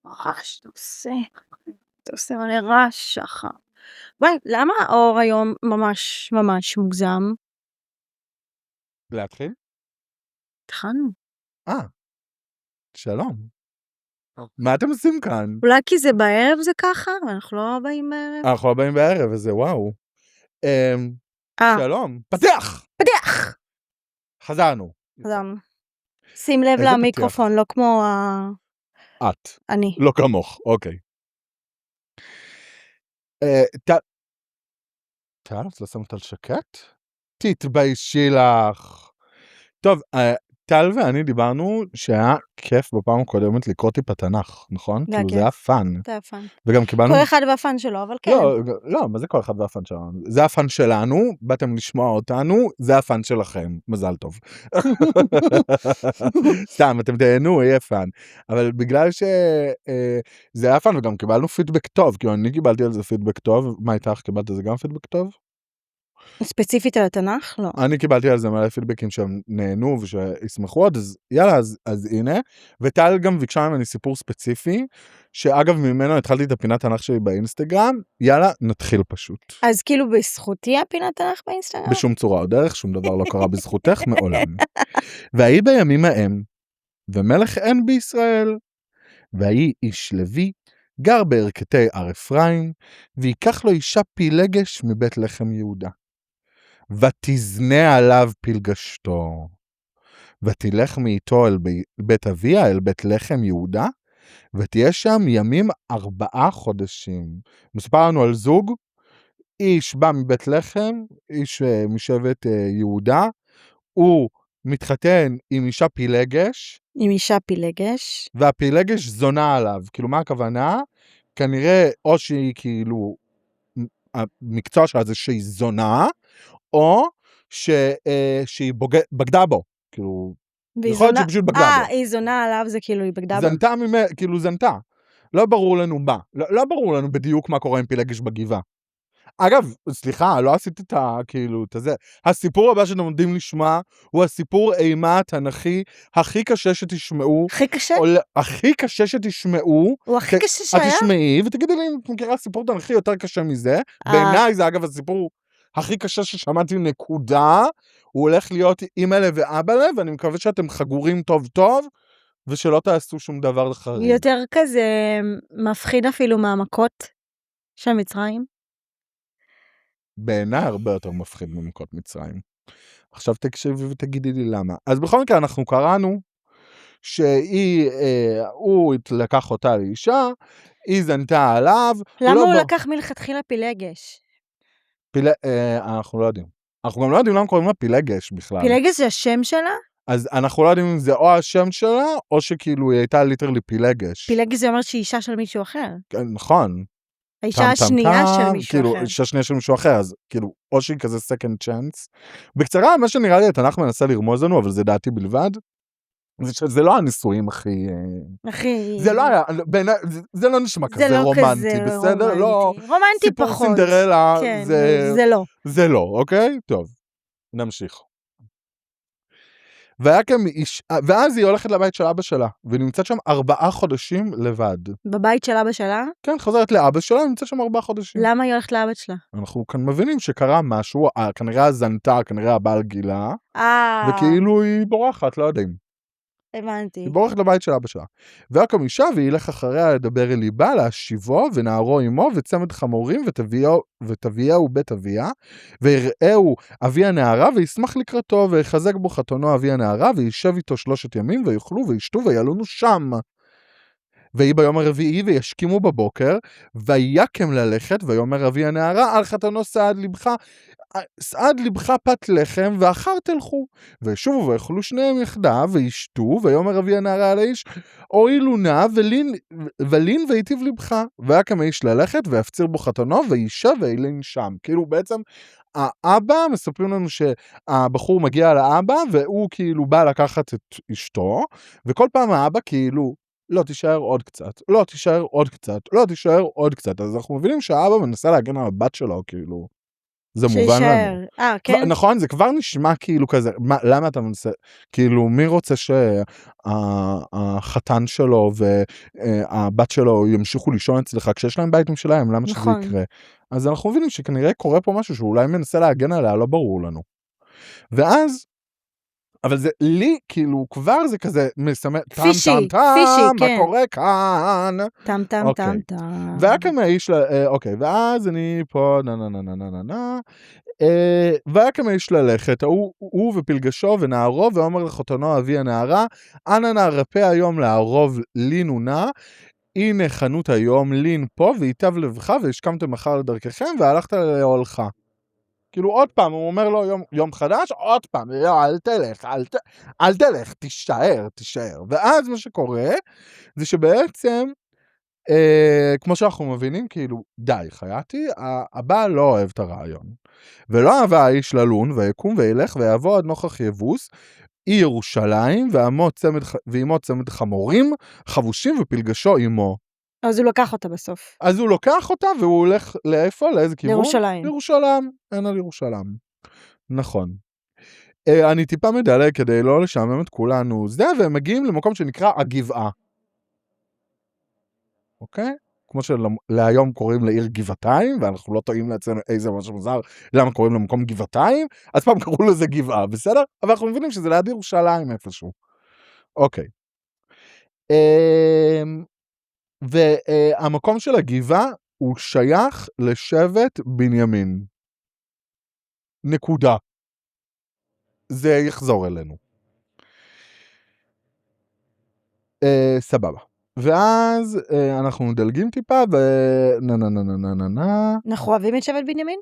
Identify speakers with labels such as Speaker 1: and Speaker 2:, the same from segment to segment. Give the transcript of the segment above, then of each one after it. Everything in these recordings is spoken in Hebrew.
Speaker 1: רעש, אתה עושה מלא רעש, שחר. וואי, למה האור היום ממש ממש מוגזם?
Speaker 2: להתחיל?
Speaker 1: התחלנו.
Speaker 2: שלום. מה אתם עושים כאן?
Speaker 1: אולי כי זה בערב זה ככה, ואנחנו לא באים בערב.
Speaker 2: אנחנו הבאים בערב, וזה וואו. שלום. פתח!
Speaker 1: פתח!
Speaker 2: חזרנו.
Speaker 1: שים לב
Speaker 2: איזה
Speaker 1: למיקרופון, לא כמו
Speaker 2: את.
Speaker 1: אני.
Speaker 2: לא כמוך, אוקיי. טל, את לא שמת על שקט? תתביישי לך. טוב, טל ואני דיברנו שהיה כיף בפעם הקודמת לקרוא טיפה תנ"ך, נכון?
Speaker 1: זה היה
Speaker 2: כאילו
Speaker 1: כיף.
Speaker 2: זה היה פאן.
Speaker 1: זה היה פאן.
Speaker 2: וגם קיבלנו...
Speaker 1: כל אחד והפאן שלו, אבל כן.
Speaker 2: לא, מה זה כל אחד והפאן שלנו? זה הפאן שלנו, באתם לשמוע אותנו, זה הפאן שלכם. מזל טוב. סתם, אתם תהנו, יהיה פאן. אבל בגלל שזה היה פאן, וגם קיבלנו פידבק טוב, כאילו אני קיבלתי על זה פידבק טוב, מה איתך? קיבלת על זה גם פידבק טוב?
Speaker 1: ספציפית על התנ"ך? לא.
Speaker 2: אני קיבלתי על זה מלא פידבקים שהם נהנו ושישמחו עוד, אז יאללה, אז הנה. וטל גם ביקשה ממני סיפור ספציפי, שאגב ממנו התחלתי את הפינת תנ"ך שלי באינסטגרם, יאללה, נתחיל פשוט.
Speaker 1: אז כאילו בזכותי הפינת תנ"ך באינסטגרם?
Speaker 2: בשום צורה או דרך, שום דבר לא קרה בזכותך מעולם. והיא בימים ההם, ומלך אין בישראל, והיא איש לוי, גר בערכתי הר אפרים, ויקח לו אישה פילגש מבית לחם יהודה. ותזנה עליו פלגשתו, ותלך מאיתו אל בית אביה, אל בית לחם יהודה, ותהיה שם ימים 4 חודשים. מספר לנו על זוג, איש בא מבית לחם, איש משבט יהודה, הוא מתחתן עם אישה פילגש.
Speaker 1: עם אישה פילגש.
Speaker 2: והפילגש זונה עליו. כאילו מה הכוונה? כנראה או שהיא כאילו, המקצוע שלה זה שהיא זונה, או שהיא בגדה בו, כאילו, יכול להיות שהיא פשוט בגדה בו.
Speaker 1: היא זונה עליו, זה כאילו היא בגדה בו.
Speaker 2: זנתה כאילו זנתה. לא ברור לנו מה. לא ברור לנו בדיוק מה קורה עם פילגש בגבעה. אגב, סליחה, לא עשית את כאילו, את זה. הסיפור הבא שאתם עומדים לשמוע, הוא הסיפור אימה התנ"כי הכי קשה שתשמעו.
Speaker 1: הכי קשה?
Speaker 2: הכי קשה שתשמעו.
Speaker 1: הוא הכי קשה שהיה?
Speaker 2: את תשמעי, ותגידי לי אם את מכירה סיפור תנ"כי יותר קשה מזה. בעיניי זה אגב הסיפור הכי קשה ששמעתי נקודה. הוא הולך להיות אימא לב ואבא לב, ואני מקווה שאתם חגורים טוב טוב, ושלא תעשו שום דבר חריג.
Speaker 1: יותר כזה מפחיד אפילו מהמכות של מצרים. בעיניי
Speaker 2: הרבה יותר מפחיד ממכות מצרים. עכשיו תקשיבי ותגידי לי למה. אז בכל מקרה אנחנו קראנו שהוא לקח אותה לאישה, היא זנתה עליו.
Speaker 1: למה הוא לקח מלכתחילה פילגש?
Speaker 2: אנחנו לא יודעים. אנחנו גם לא יודעים למה קוראים לה פילגש בכלל.
Speaker 1: פילגש זה השם שלה?
Speaker 2: אז אנחנו לא יודעים אם זה או השם שלה, או שכאילו היא הייתה ליטרלי פילגש.
Speaker 1: פילגש זה אומר שהיא אישה של מישהו אחר.
Speaker 2: נכון.
Speaker 1: האישה השנייה של מישהו אחר.
Speaker 2: כאילו, אישה השנייה של מישהו אחר, אז כאילו, או שהיא כזה second chance. בקצרה, מה שנראה לי, התנ"ך מנסה לרמוז לנו, אבל זה דעתי בלבד, זה לא הנישואים הכי... זה לא היה, זה לא נשמע כזה רומנטי, בסדר? לא,
Speaker 1: רומנטי פחות.
Speaker 2: סיפור סינדרלה,
Speaker 1: זה לא.
Speaker 2: זה לא, אוקיי? טוב, נמשיך. ואז היא הולכת לבית של אבא שלה, ונמצאת שם 4 חודשים לבד.
Speaker 1: בבית של אבא שלה?
Speaker 2: כן, חוזרת לאבא שלה, נמצאת שם 4 חודשים.
Speaker 1: למה היא הולכת לאבא שלה?
Speaker 2: אנחנו כאן מבינים שקרה משהו, כנראה הזנתה, כנראה הבעל גילה, וכאילו היא בורחת, לא יודעים.
Speaker 1: הבנתי.
Speaker 2: היא בורחת לבית של אבא שלה. ויקום אישה, וילך אחריה לדבר אל ליבה, להשיבו, ונערו עמו, וצמד חמורים, ותביאהו בית אביה, ויראהו אבי הנערה, וישמח לקראתו, ויחזק בו חתונו אבי הנערה, וישב איתו 3 ימים, ויאכלו וישתו, וילונו שם. והיא ביום הרביעי, וישכימו בבוקר, ויקם ללכת, ויאמר אבי הנערה, על חתנו סעד לבך פת לחם, ואחר תלכו. וישובו ויאכלו שניהם יחדיו, וישתו, ויאמר אבי הנערה על האיש, הואילו נא, ולין ויטיב לבך. ויקם האיש ללכת, ויפציר בו חתנו, וישב וילין שם. כאילו בעצם, האבא, מספרים לנו שהבחור מגיע לאבא, והוא כאילו בא לקחת את אשתו, וכל פעם האבא כאילו, לא, תישאר עוד קצת, לא, תישאר עוד קצת, לא, תישאר עוד קצת. אז אנחנו מבינים שהאבא מנסה להגן על הבת שלו, כאילו. זה מובן לנו.
Speaker 1: כן.
Speaker 2: נכון, זה כבר נשמע כאילו כזה, למה אתה מנסה, כאילו מי רוצה שהחתן שלו והבת שלו ימשיכו לישון אצלך כשיש להם בית משלהם, למה שזה
Speaker 1: נכון.
Speaker 2: יקרה? אז אנחנו מבינים שכנראה קורה פה משהו שאולי מנסה להגן עליה, לא ברור לנו. ואז, אבל זה לי, כאילו, כבר זה כזה מסמל,
Speaker 1: פישי,
Speaker 2: מה
Speaker 1: כן.
Speaker 2: קורה כאן?
Speaker 1: טם טם
Speaker 2: אוקיי.
Speaker 1: טם טם.
Speaker 2: ויקם האיש, אוקיי, ואז אני פה, ויקם האיש ללכת, הוא ופלגשו ונערו, ואומר לחתנו אבי הנערה, אנא נא רפא היום לערוב לינו נא, הנה חנות היום לין פה, ויטב לבך, והשכמתם מחר לדרככם, והלכת לאוהלך. כאילו עוד פעם, הוא אומר לו יום חדש, עוד פעם, אל תלך, תישאר. ואז מה שקורה, זה שבעצם, כמו שאנחנו מבינים, כאילו, די, חייתי, הבעל לא אוהב את הרעיון. ולא אהבה האיש ללון, ויקום וילך, ויבוא עד נוכח יבוס, אי ירושלים, ועמו צמד חמורים, חבושים ופלגשו עמו.
Speaker 1: אז הוא לקח אותה בסוף.
Speaker 2: אז הוא לוקח אותה, והוא הולך לאיפה? לאיזה כיוון?
Speaker 1: לירושלים.
Speaker 2: לירושלים, אין על ירושלים. נכון. אני טיפה מדלג כדי לא לשעמם את כולנו, והם מגיעים למקום שנקרא הגבעה. אוקיי? כמו שלהיום קוראים לעיר גבעתיים, ואנחנו לא טועים לעצמנו איזה משהו מוזר, למה קוראים למקום גבעתיים, אז פעם קראו לזה גבעה, בסדר? אבל אנחנו מבינים שזה ליד ירושלים איפשהו. אוקיי. והמקום של הגבעה הוא שייך לשבט בנימין. נקודה. זה יחזור אלינו. סבבה. ואז אנחנו מדלגים טיפה,
Speaker 1: אנחנו אוהבים את שבט בנימין?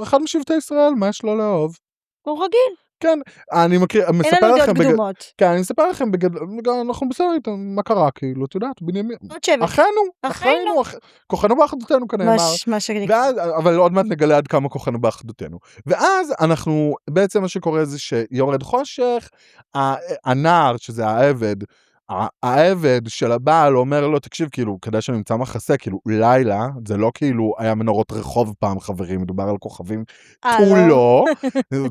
Speaker 2: אחד משבטי ישראל, מה יש לו לאהוב?
Speaker 1: הוא רגיל.
Speaker 2: כן, אני
Speaker 1: אין לנו דעות קדומות.
Speaker 2: כן, אני מספר לכם אנחנו בסדר איתם, מה קרה, כאילו, את יודעת, בנימין,
Speaker 1: עוד שבט.
Speaker 2: אחינו, כוחנו באחדותנו כנאמר,
Speaker 1: מה שנקרא.
Speaker 2: אבל עוד מעט נגלה עד כמה כוחנו באחדותנו. ואז אנחנו, בעצם מה שקורה זה שיורד חושך, הנער, שזה העבד של הבעל אומר לו, תקשיב, כאילו, כדאי שנמצא מחסה, כאילו, לילה, זה לא כאילו היה מנורות רחוב פעם, חברים, מדובר על כוכבים, לא,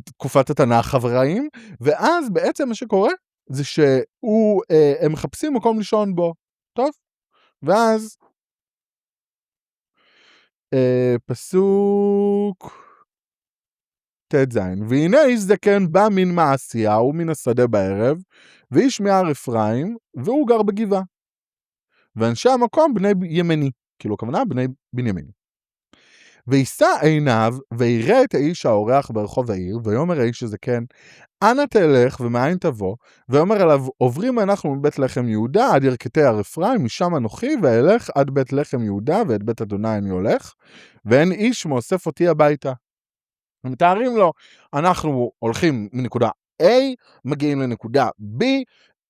Speaker 2: תקופת התנ"ך חברים, ואז בעצם מה שקורה, זה שהם מחפשים מקום לישון בו, טוב? ואז, פסוק ט"ז, והנה איש זקן בא מן מעשייה ומן השדה בערב, ואיש מיער אפרים, והוא גר בגבעה. ואנשי המקום בני ימני, כאילו הכוונה בני בנימין. וישא עיניו, ויראה את האיש האורח ברחוב העיר, ויאמר האיש הזקן, אנא תלך ומאין תבוא, ואומר אליו, עוברים אנחנו מבית לחם יהודה עד ירכתי הר אפרים, משם אנוכי, ואלך עד בית לחם יהודה, ואת בית אדוני אני הולך, ואין איש מאוסף אותי הביתה. מתארים לו, אנחנו הולכים מנקודה A, מגיעים לנקודה B,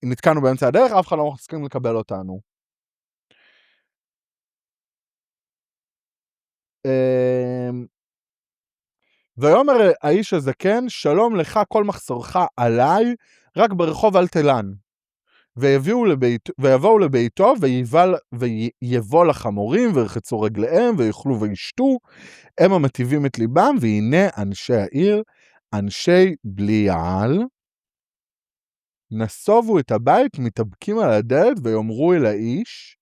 Speaker 2: נתקענו באמצע הדרך, אף אחד לא מסכים לקבל אותנו. ויאמר האיש הזקן, שלום לך כל מחסורך עליי, רק ברחוב אל תלן. ויבואו לביתו, ויבוא לחמורים, וירחצו רגליהם, ויאכלו וישתו, הם המטיבים את ליבם, והנה אנשי העיר, אנשי בליעל, נסובו את הבית, מתאבקים על הדלת, ויאמרו אל האיש,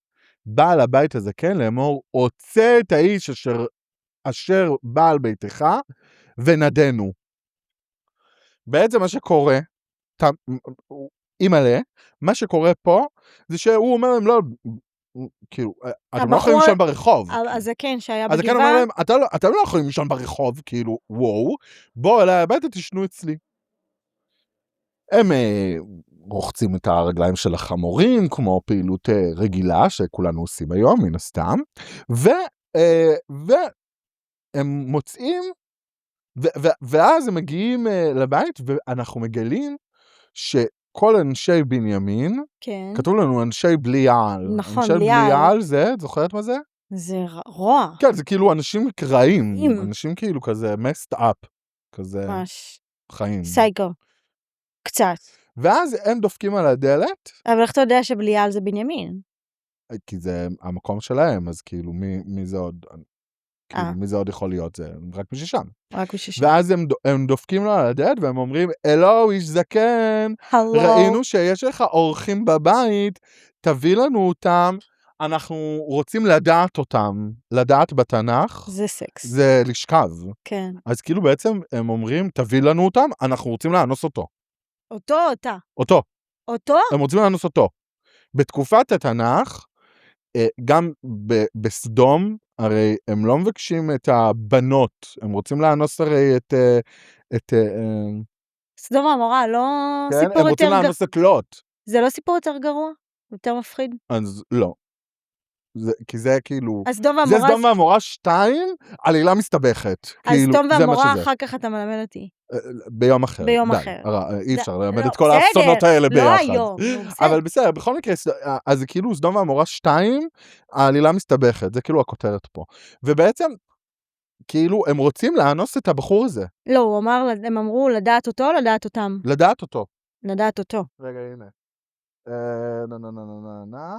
Speaker 2: בעל הבית הזקן, לאמור, הוצא את האיש אשר בעל ביתך, ונדנו. בעצם מה שקורה, אימא'לה, מה שקורה פה, זה שהוא אומר להם, לא, כאילו, אתם לא יכולים לישון ברחוב.
Speaker 1: הזקן שהיה בגבעה.
Speaker 2: הזקן אומר להם, אתם לא יכולים לישון ברחוב, כאילו, וואו, בואו אליי הביתה, תשנו אצלי. הם רוחצים את הרגליים של החמורים, כמו פעילות רגילה, שכולנו עושים היום, מן הסתם, והם מוצאים, ואז הם מגיעים לבית, ואנחנו מגלים שכל אנשי בנימין,
Speaker 1: כן.
Speaker 2: כתוב לנו אנשי בליעל.
Speaker 1: נכון,
Speaker 2: אנשי בליעל זה, את זוכרת מה זה?
Speaker 1: זה רוע.
Speaker 2: כן, זה כאילו אנשים קראים, אנשים כאילו כזה messed up, כזה
Speaker 1: ממש.
Speaker 2: חיים.
Speaker 1: סייקו. קצת.
Speaker 2: ואז הם דופקים על הדלת.
Speaker 1: אבל איך אתה יודע שבליעל זה בנימין?
Speaker 2: כי זה המקום שלהם, אז כאילו מי זה עוד? כאילו, מי זה עוד יכול להיות? זה רק מי ששם.
Speaker 1: רק בששם.
Speaker 2: ואז הם דופקים לו על הדלת, והם אומרים, אלו, איש זקן,
Speaker 1: הלו.
Speaker 2: ראינו שיש לך אורחים בבית, תביא לנו אותם, אנחנו רוצים לדעת אותם, לדעת בתנ"ך,
Speaker 1: זה סקס.
Speaker 2: זה לשכב.
Speaker 1: כן.
Speaker 2: אז כאילו בעצם הם אומרים, תביא לנו אותם, אנחנו רוצים לאנוס אותו.
Speaker 1: אותו או אותה?
Speaker 2: אותו.
Speaker 1: אותו?
Speaker 2: הם רוצים לאנוס אותו. בתקופת התנ"ך, גם בסדום, הרי הם לא מבקשים את הבנות, הם רוצים לאנוס הרי את
Speaker 1: סדום ועמורה, לא
Speaker 2: כן?
Speaker 1: סיפור
Speaker 2: הם רוצים
Speaker 1: יותר
Speaker 2: לאנוס את לוט.
Speaker 1: זה לא סיפור יותר גרוע? יותר מפחיד?
Speaker 2: אז לא. כי זה כאילו...
Speaker 1: אז סדום
Speaker 2: זה
Speaker 1: ועמורה...
Speaker 2: סדום ועמורה 2, עלילה מסתבכת.
Speaker 1: אז
Speaker 2: כאילו,
Speaker 1: סדום
Speaker 2: זה מה
Speaker 1: ועמורה
Speaker 2: שזה.
Speaker 1: אחר כך אתה מלמד אותי.
Speaker 2: ביום אחר.
Speaker 1: ביום
Speaker 2: די,
Speaker 1: אחר.
Speaker 2: אי אפשר ללמד
Speaker 1: לא,
Speaker 2: את כל
Speaker 1: בסדר,
Speaker 2: האסונות האלה
Speaker 1: לא
Speaker 2: ביחד.
Speaker 1: היום, נו, בסדר.
Speaker 2: אבל בסדר, בכל מקרה, אז זה כאילו סדום ועמורה 2, העלילה מסתבכת. זה כאילו הכותרת פה. ובעצם, כאילו, הם רוצים לאנוס את הבחור הזה.
Speaker 1: לא, הם אמרו לדעת אותו או לדעת אותם?
Speaker 2: לדעת אותו.
Speaker 1: לדעת אותו.
Speaker 2: רגע, הנה. נה נה נה נה נה.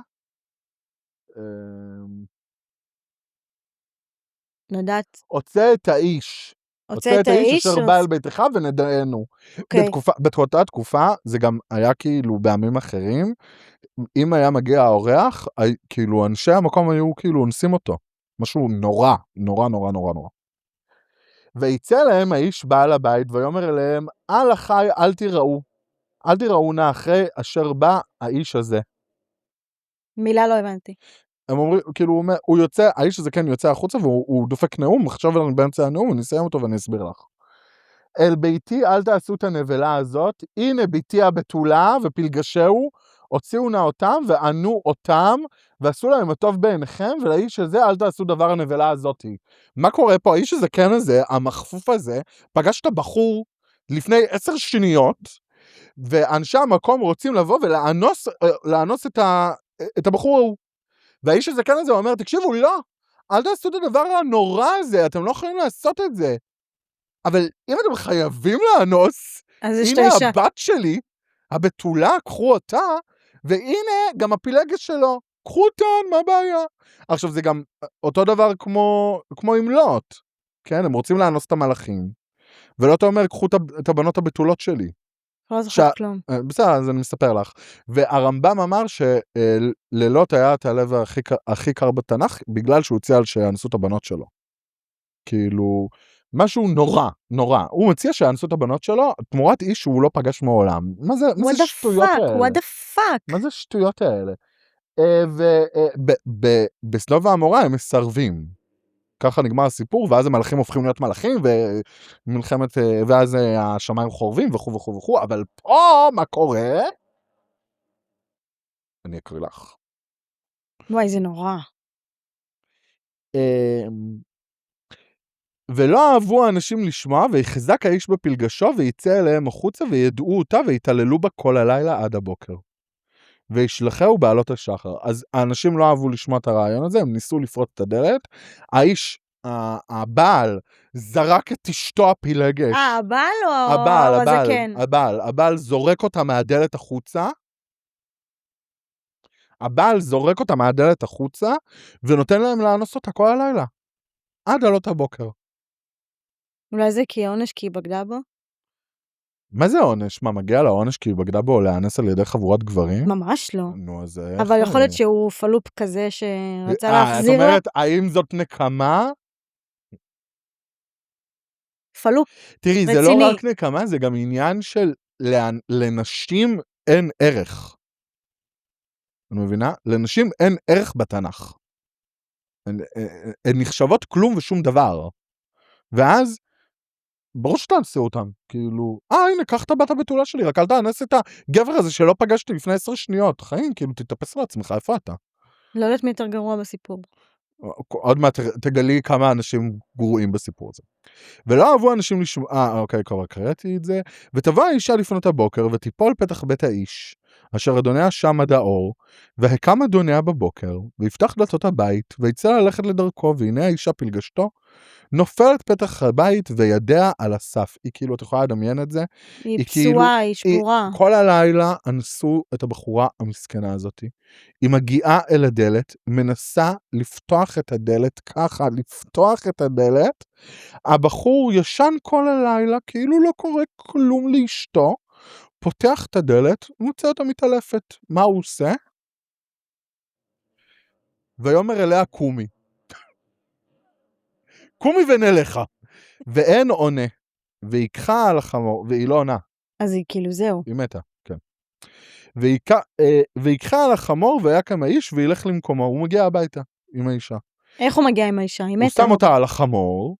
Speaker 1: לדעת...
Speaker 2: הוצא את האיש.
Speaker 1: הוצא את האיש?
Speaker 2: אשר בא אל ביתך ונדענו.
Speaker 1: אוקיי.
Speaker 2: בתקופת תקופה, זה גם היה כאילו בעמים אחרים, אם היה מגיע האורח, כאילו אנשי המקום היו כאילו אונסים אותו. משהו נורא, נורא, נורא, נורא, נורא. ויצא להם האיש בעל הבית, ויאמר אליהם, אל אחי אל תיראו. אל תיראו נא אחרי אשר בא האיש הזה.
Speaker 1: מילה לא הבנתי.
Speaker 2: הם אומרים, כאילו, הוא יוצא, האיש הזה כן יוצא החוצה, והוא דופק נאום, עכשיו עלינו באמצע הנאום, אני אסיים אותו ואני אסביר לך. אל ביתי אל תעשו את הנבלה הזאת, הנה ביתי הבתולה ופלגשהו, הוציאו נא אותם וענו אותם, ועשו להם הטוב בעיניכם, ולאיש הזה אל תעשו דבר הנבלה הזאת. מה קורה פה? האיש הזה כן הזה, המחפוף הזה, פגש את הבחור לפני 10 שניות, ואנשי המקום רוצים לבוא ולאנוס את הבחור ההוא. והאיש הזה כן הזה אומר, תקשיבו, לא, אל תעשו את הדבר הנורא הזה, אתם לא יכולים לעשות את זה. אבל אם אתם חייבים לאנוס, הנה הבת שלי, הבתולה, קחו אותה, והנה גם הפילגש שלו, קחו אותן, מה הבעיה? עכשיו זה גם אותו דבר כמו עם לוט, כן? הם רוצים לאנוס את המלאכים, ולוט אומר, קחו את הבנות הבתולות שלי.
Speaker 1: לא זוכרת כלום.
Speaker 2: בסדר, אז אני מספר לך. והרמב"ם אמר שללוט היה את הלב הכי קר בתנ"ך, בגלל שהוא הציע שאנסו את הבנות שלו. כאילו, משהו נורא, נורא. הוא מציע שאנסו את הבנות שלו, תמורת איש שהוא לא פגש מעולם. מה זה שטויות האלה?
Speaker 1: What the fuck?
Speaker 2: מה זה שטויות האלה? בסדום ועמורה הם מסרבים. ככה נגמר הסיפור, ואז המלאכים הופכים להיות מלאכים, ואז השמיים חורבים, וכו' וכו' וכו', אבל פה, מה קורה? אני אקריא לך.
Speaker 1: וואי, זה נורא.
Speaker 2: ולא אהבו האנשים לשמוע, ויחזק האיש בפלגשו, ויצא אליהם החוצה, וידעו אותה, ויתעללו בה כל הלילה עד הבוקר. וישלחהו בעלות השחר. אז האנשים לא אהבו לשמוע את הרעיון הזה, הם ניסו לפרוץ את הדלת, האיש, הבעל, זרק את אשתו הפילגש.
Speaker 1: הבעל או הזקן?
Speaker 2: הבעל זורק אותה מהדלת החוצה, הבעל זורק אותה מהדלת החוצה, ונותן להם לאנוס אותה כל הלילה. עד עלות הבוקר.
Speaker 1: אולי זה כי עונש כי היא בגדה בו?
Speaker 2: מה זה עונש? מה, מגיע לעונש כי היא בגדה בו לאנס על ידי חבורת גברים?
Speaker 1: ממש לא.
Speaker 2: נו, אז
Speaker 1: אבל יכול להיות שהוא פלופ כזה שרצה להחזיר
Speaker 2: את
Speaker 1: לה?
Speaker 2: אומרת, האם זאת נקמה?
Speaker 1: פלופ.
Speaker 2: תראי,
Speaker 1: רציני.
Speaker 2: זה לא רק נקמה, זה גם עניין של לנשים אין ערך. את מבינה? לנשים אין ערך בתנ"ך. הן נחשבות כלום ושום דבר. ואז, ברור שתאנסו אותם. כאילו, הנה, קח את הבת הבתולה שלי, רק אל תאנס את הגבר הזה שלא פגשתי לפני 10 שניות. חיים, כאילו, תתאפס על עצמך, איפה אתה?
Speaker 1: לא יודעת מי יותר גרוע בסיפור.
Speaker 2: עוד מעט תגלי כמה אנשים גרועים בסיפור הזה. ולא אהבו אנשים לשמוע, אוקיי, כבר קראתי את זה. ותבוא האישה לפנות הבוקר, ותיפול פתח בית האיש, אשר אדוניה שם עד האור, והקם אדוניה בבוקר, ויפתח דלתות הבית, ויצא ללכת לדרכו, והנה האישה פלגשתו, נופלת פתח הבית, וידיה על הסף. היא כאילו, את יכולה לדמיין את זה?
Speaker 1: היא
Speaker 2: כאילו,
Speaker 1: פסועה, היא שבורה.
Speaker 2: כל הלילה אנסו את הבחורה המסכנה הזאת. היא מגיעה אל הדלת, מנסה לפתוח את הדלת, ככה, לפתוח את הדלת. הבחור ישן כל הלילה, כאילו לא קורה כלום לאשתו, פותח את הדלת, מוצא אותה מתעלפת. מה הוא עושה? ויאמר אליה קומי. קומי ונלכה. ואין עונה. ויקחה על החמור, והיא לא עונה.
Speaker 1: אז היא כאילו זהו.
Speaker 2: היא מתה, כן. ויקחה על החמור ויקם האיש וילך למקומו. הוא מגיע הביתה עם האישה.
Speaker 1: איך הוא מגיע עם האישה? היא מתה.
Speaker 2: הוא שם אותה על החמור,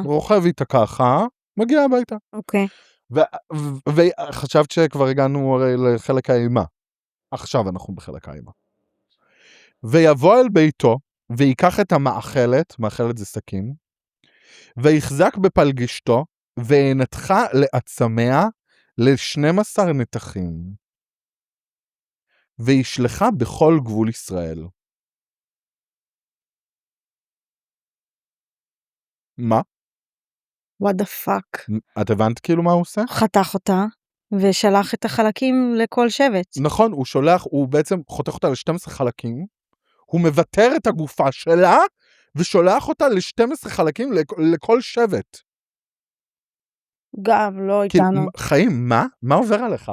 Speaker 2: רוכב איתה ככה, מגיע הביתה.
Speaker 1: אוקיי.
Speaker 2: וחשבת שכבר הגענו לחלק האימה. עכשיו אנחנו בחלק האימה. ויבוא אל ביתו, ויקח את המאכלת, מאכלת זה סכין, ויחזק בפלגשתו, וינתחה לעצמיה ל12 נתחים. וישלחה בכל גבול ישראל. מה?
Speaker 1: What the fuck?
Speaker 2: את הבנת כאילו מה הוא עושה?
Speaker 1: חתך אותה, ושלח את החלקים לכל שבט.
Speaker 2: נכון, הוא בעצם חותך אותה ל12 חלקים, הוא מבטר את הגופה שלה, ושולח אותה ל12 חלקים לכל שבט.
Speaker 1: גם, לא איתנו.
Speaker 2: חיים, מה עובר עליך?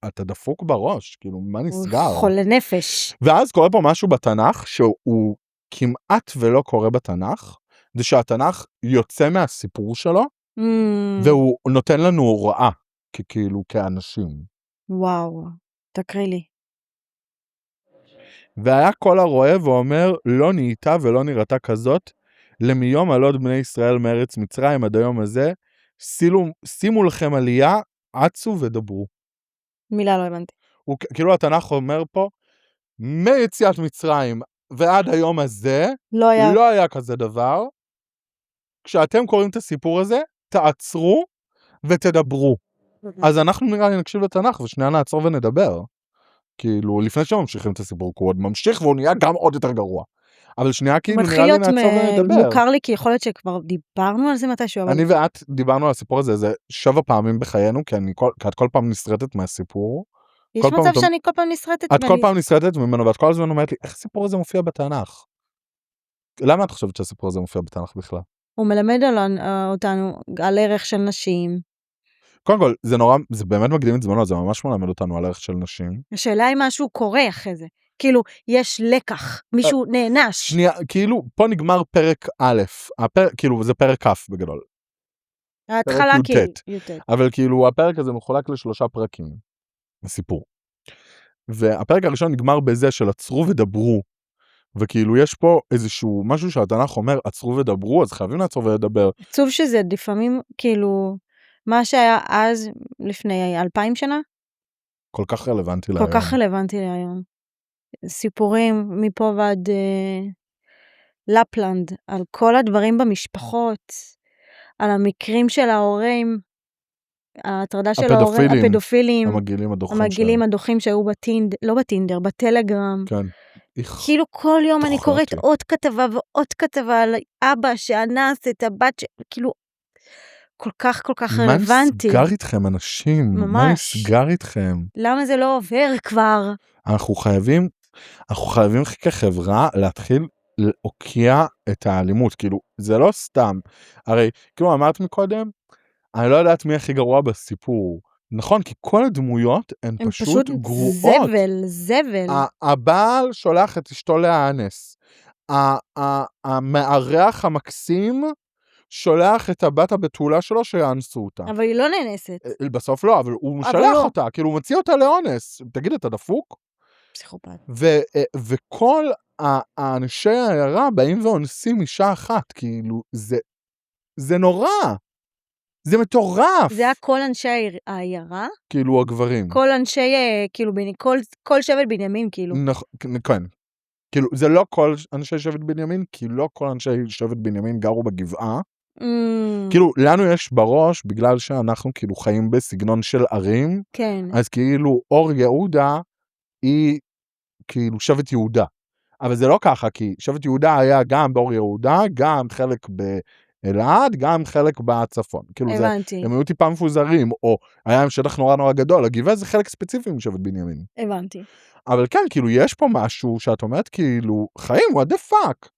Speaker 2: אתה דפוק בראש, כאילו, מה נסגר?
Speaker 1: הוא חולה נפש.
Speaker 2: ואז קורה פה משהו בתנ"ך, שהוא כמעט ולא קורה בתנ"ך, זה שהתנ"ך יוצא מהסיפור שלו, והוא נותן לנו הוראה, כאילו, כאנשים.
Speaker 1: וואו, תקריא לי.
Speaker 2: והיה כל הרואה ואומר, לא נהייתה ולא נראתה כזאת, למיום עלות בני ישראל מארץ מצרים עד היום הזה, שימו לכם עלייה, עצו ודברו.
Speaker 1: מילה לא הבנתי.
Speaker 2: כאילו התנ"ך אומר פה, מיציאת מצרים ועד היום הזה, לא היה כזה דבר. כשאתם קוראים את הסיפור הזה, תעצרו ותדברו. אז אנחנו נראה לי נקשיב לתנ"ך, ושנייה נעצור ונדבר. כאילו, לפני שממשיכים את הסיפור, הוא עוד ממשיך והוא נהיה גם עוד יותר גרוע. אבל שנייה כאילו נראה לי נעצור ונדבר.
Speaker 1: מתחיל להיות מוכר לי, כי יכול להיות שכבר דיברנו על זה מתישהו.
Speaker 2: אני ואת דיברנו על הסיפור הזה איזה 7 פעמים בחיינו, כי את כל פעם נסרטת מהסיפור.
Speaker 1: יש מצב שאני כל פעם נסרטת.
Speaker 2: את כל פעם נסרטת ממנו, ואת כל הזמן אומרת לי, איך הסיפור הזה מופיע בתנ"ך? למה את חושבת שהסיפור הזה מופיע בתנ"ך בכלל?
Speaker 1: הוא מלמד אותנו על ערך של נשים.
Speaker 2: קודם כל, זה באמת מקדים את זמנו, זה ממש מלמד אותנו על ערך של נשים.
Speaker 1: השאלה אם משהו קורה אחרי זה. כאילו, יש לקח, מישהו נענש.
Speaker 2: שנייה, כאילו, פה נגמר פרק א', כאילו, זה פרק כ' בגדול.
Speaker 1: ההתחלה כאילו.
Speaker 2: אבל כאילו, הפרק הזה מחולק ל3 פרקים. הסיפור. והפרק הראשון נגמר בזה של עצרו ודברו. וכאילו, יש פה איזשהו משהו שהתנ"ך אומר, עצרו ודברו, אז חייבים לעצור ולדבר.
Speaker 1: עצוב שזה לפעמים, כאילו, מה שהיה אז, לפני 2000 שנה?
Speaker 2: כל כך רלוונטי להיום.
Speaker 1: כל כך רלוונטי להיום. סיפורים מפה ועד לפלנד, על כל הדברים במשפחות, על המקרים של ההורים, ההטרדה של ההורים, הפדופילים, המגעילים הדוחים שהיו לא בטינדר, בטלגרם.
Speaker 2: כן.
Speaker 1: כאילו כל יום אני קוראת עוד כתבה ועוד כתבה על אבא שאנס את הבת, כאילו כל כך רלוונטי.
Speaker 2: מה נסגר איתכם אנשים?
Speaker 1: ממש.
Speaker 2: מה נסגר איתכם?
Speaker 1: למה זה לא עובר כבר?
Speaker 2: אנחנו חייבים כחברה להתחיל להוקיע את האלימות, כאילו זה לא סתם, הרי כאילו אמרת מקודם, אני לא יודעת מי הכי גרוע בסיפור, נכון, כי כל הדמויות הן פשוט גרועות.
Speaker 1: זבל.
Speaker 2: הבעל שולח את אשתו להאנס, המארח המקסים שולח את הבת הבתולה שלו שיאנסו אותה.
Speaker 1: אבל היא לא נאנסת.
Speaker 2: בסוף לא, אבל הוא משלח אותה, כאילו הוא מציע אותה לאונס. תגיד, אתה דפוק?
Speaker 1: פסיכופת.
Speaker 2: וכל האנשי העיירה באים ואונסים אישה אחת, כאילו זה נורא. זה מטורף.
Speaker 1: זה היה כל אנשי העיירה?
Speaker 2: כאילו הגברים.
Speaker 1: כל אנשי, כאילו, כל שבט בנימין, כאילו.
Speaker 2: כן. כאילו, זה לא כל אנשי שבט בנימין, כי לא כל אנשי שבט בנימין גרו בגבעה. כאילו, לנו יש בראש, בגלל שאנחנו כאילו חיים בסגנון של ערים,
Speaker 1: כן.
Speaker 2: אז כאילו, אור יהודה היא כאילו שבט יהודה. אבל זה לא ככה, כי שבט יהודה היה גם באור יהודה, גם חלק באלעד, גם חלק בצפון. כאילו זה, הם היו טיפה מפוזרים, או היה עם שטח נורא נורא גדול, הגבעה זה חלק ספציפי משבט בנימין.
Speaker 1: הבנתי.
Speaker 2: אבל כן, כאילו יש פה משהו שאת אומרת, כאילו, חיים, what the fuck?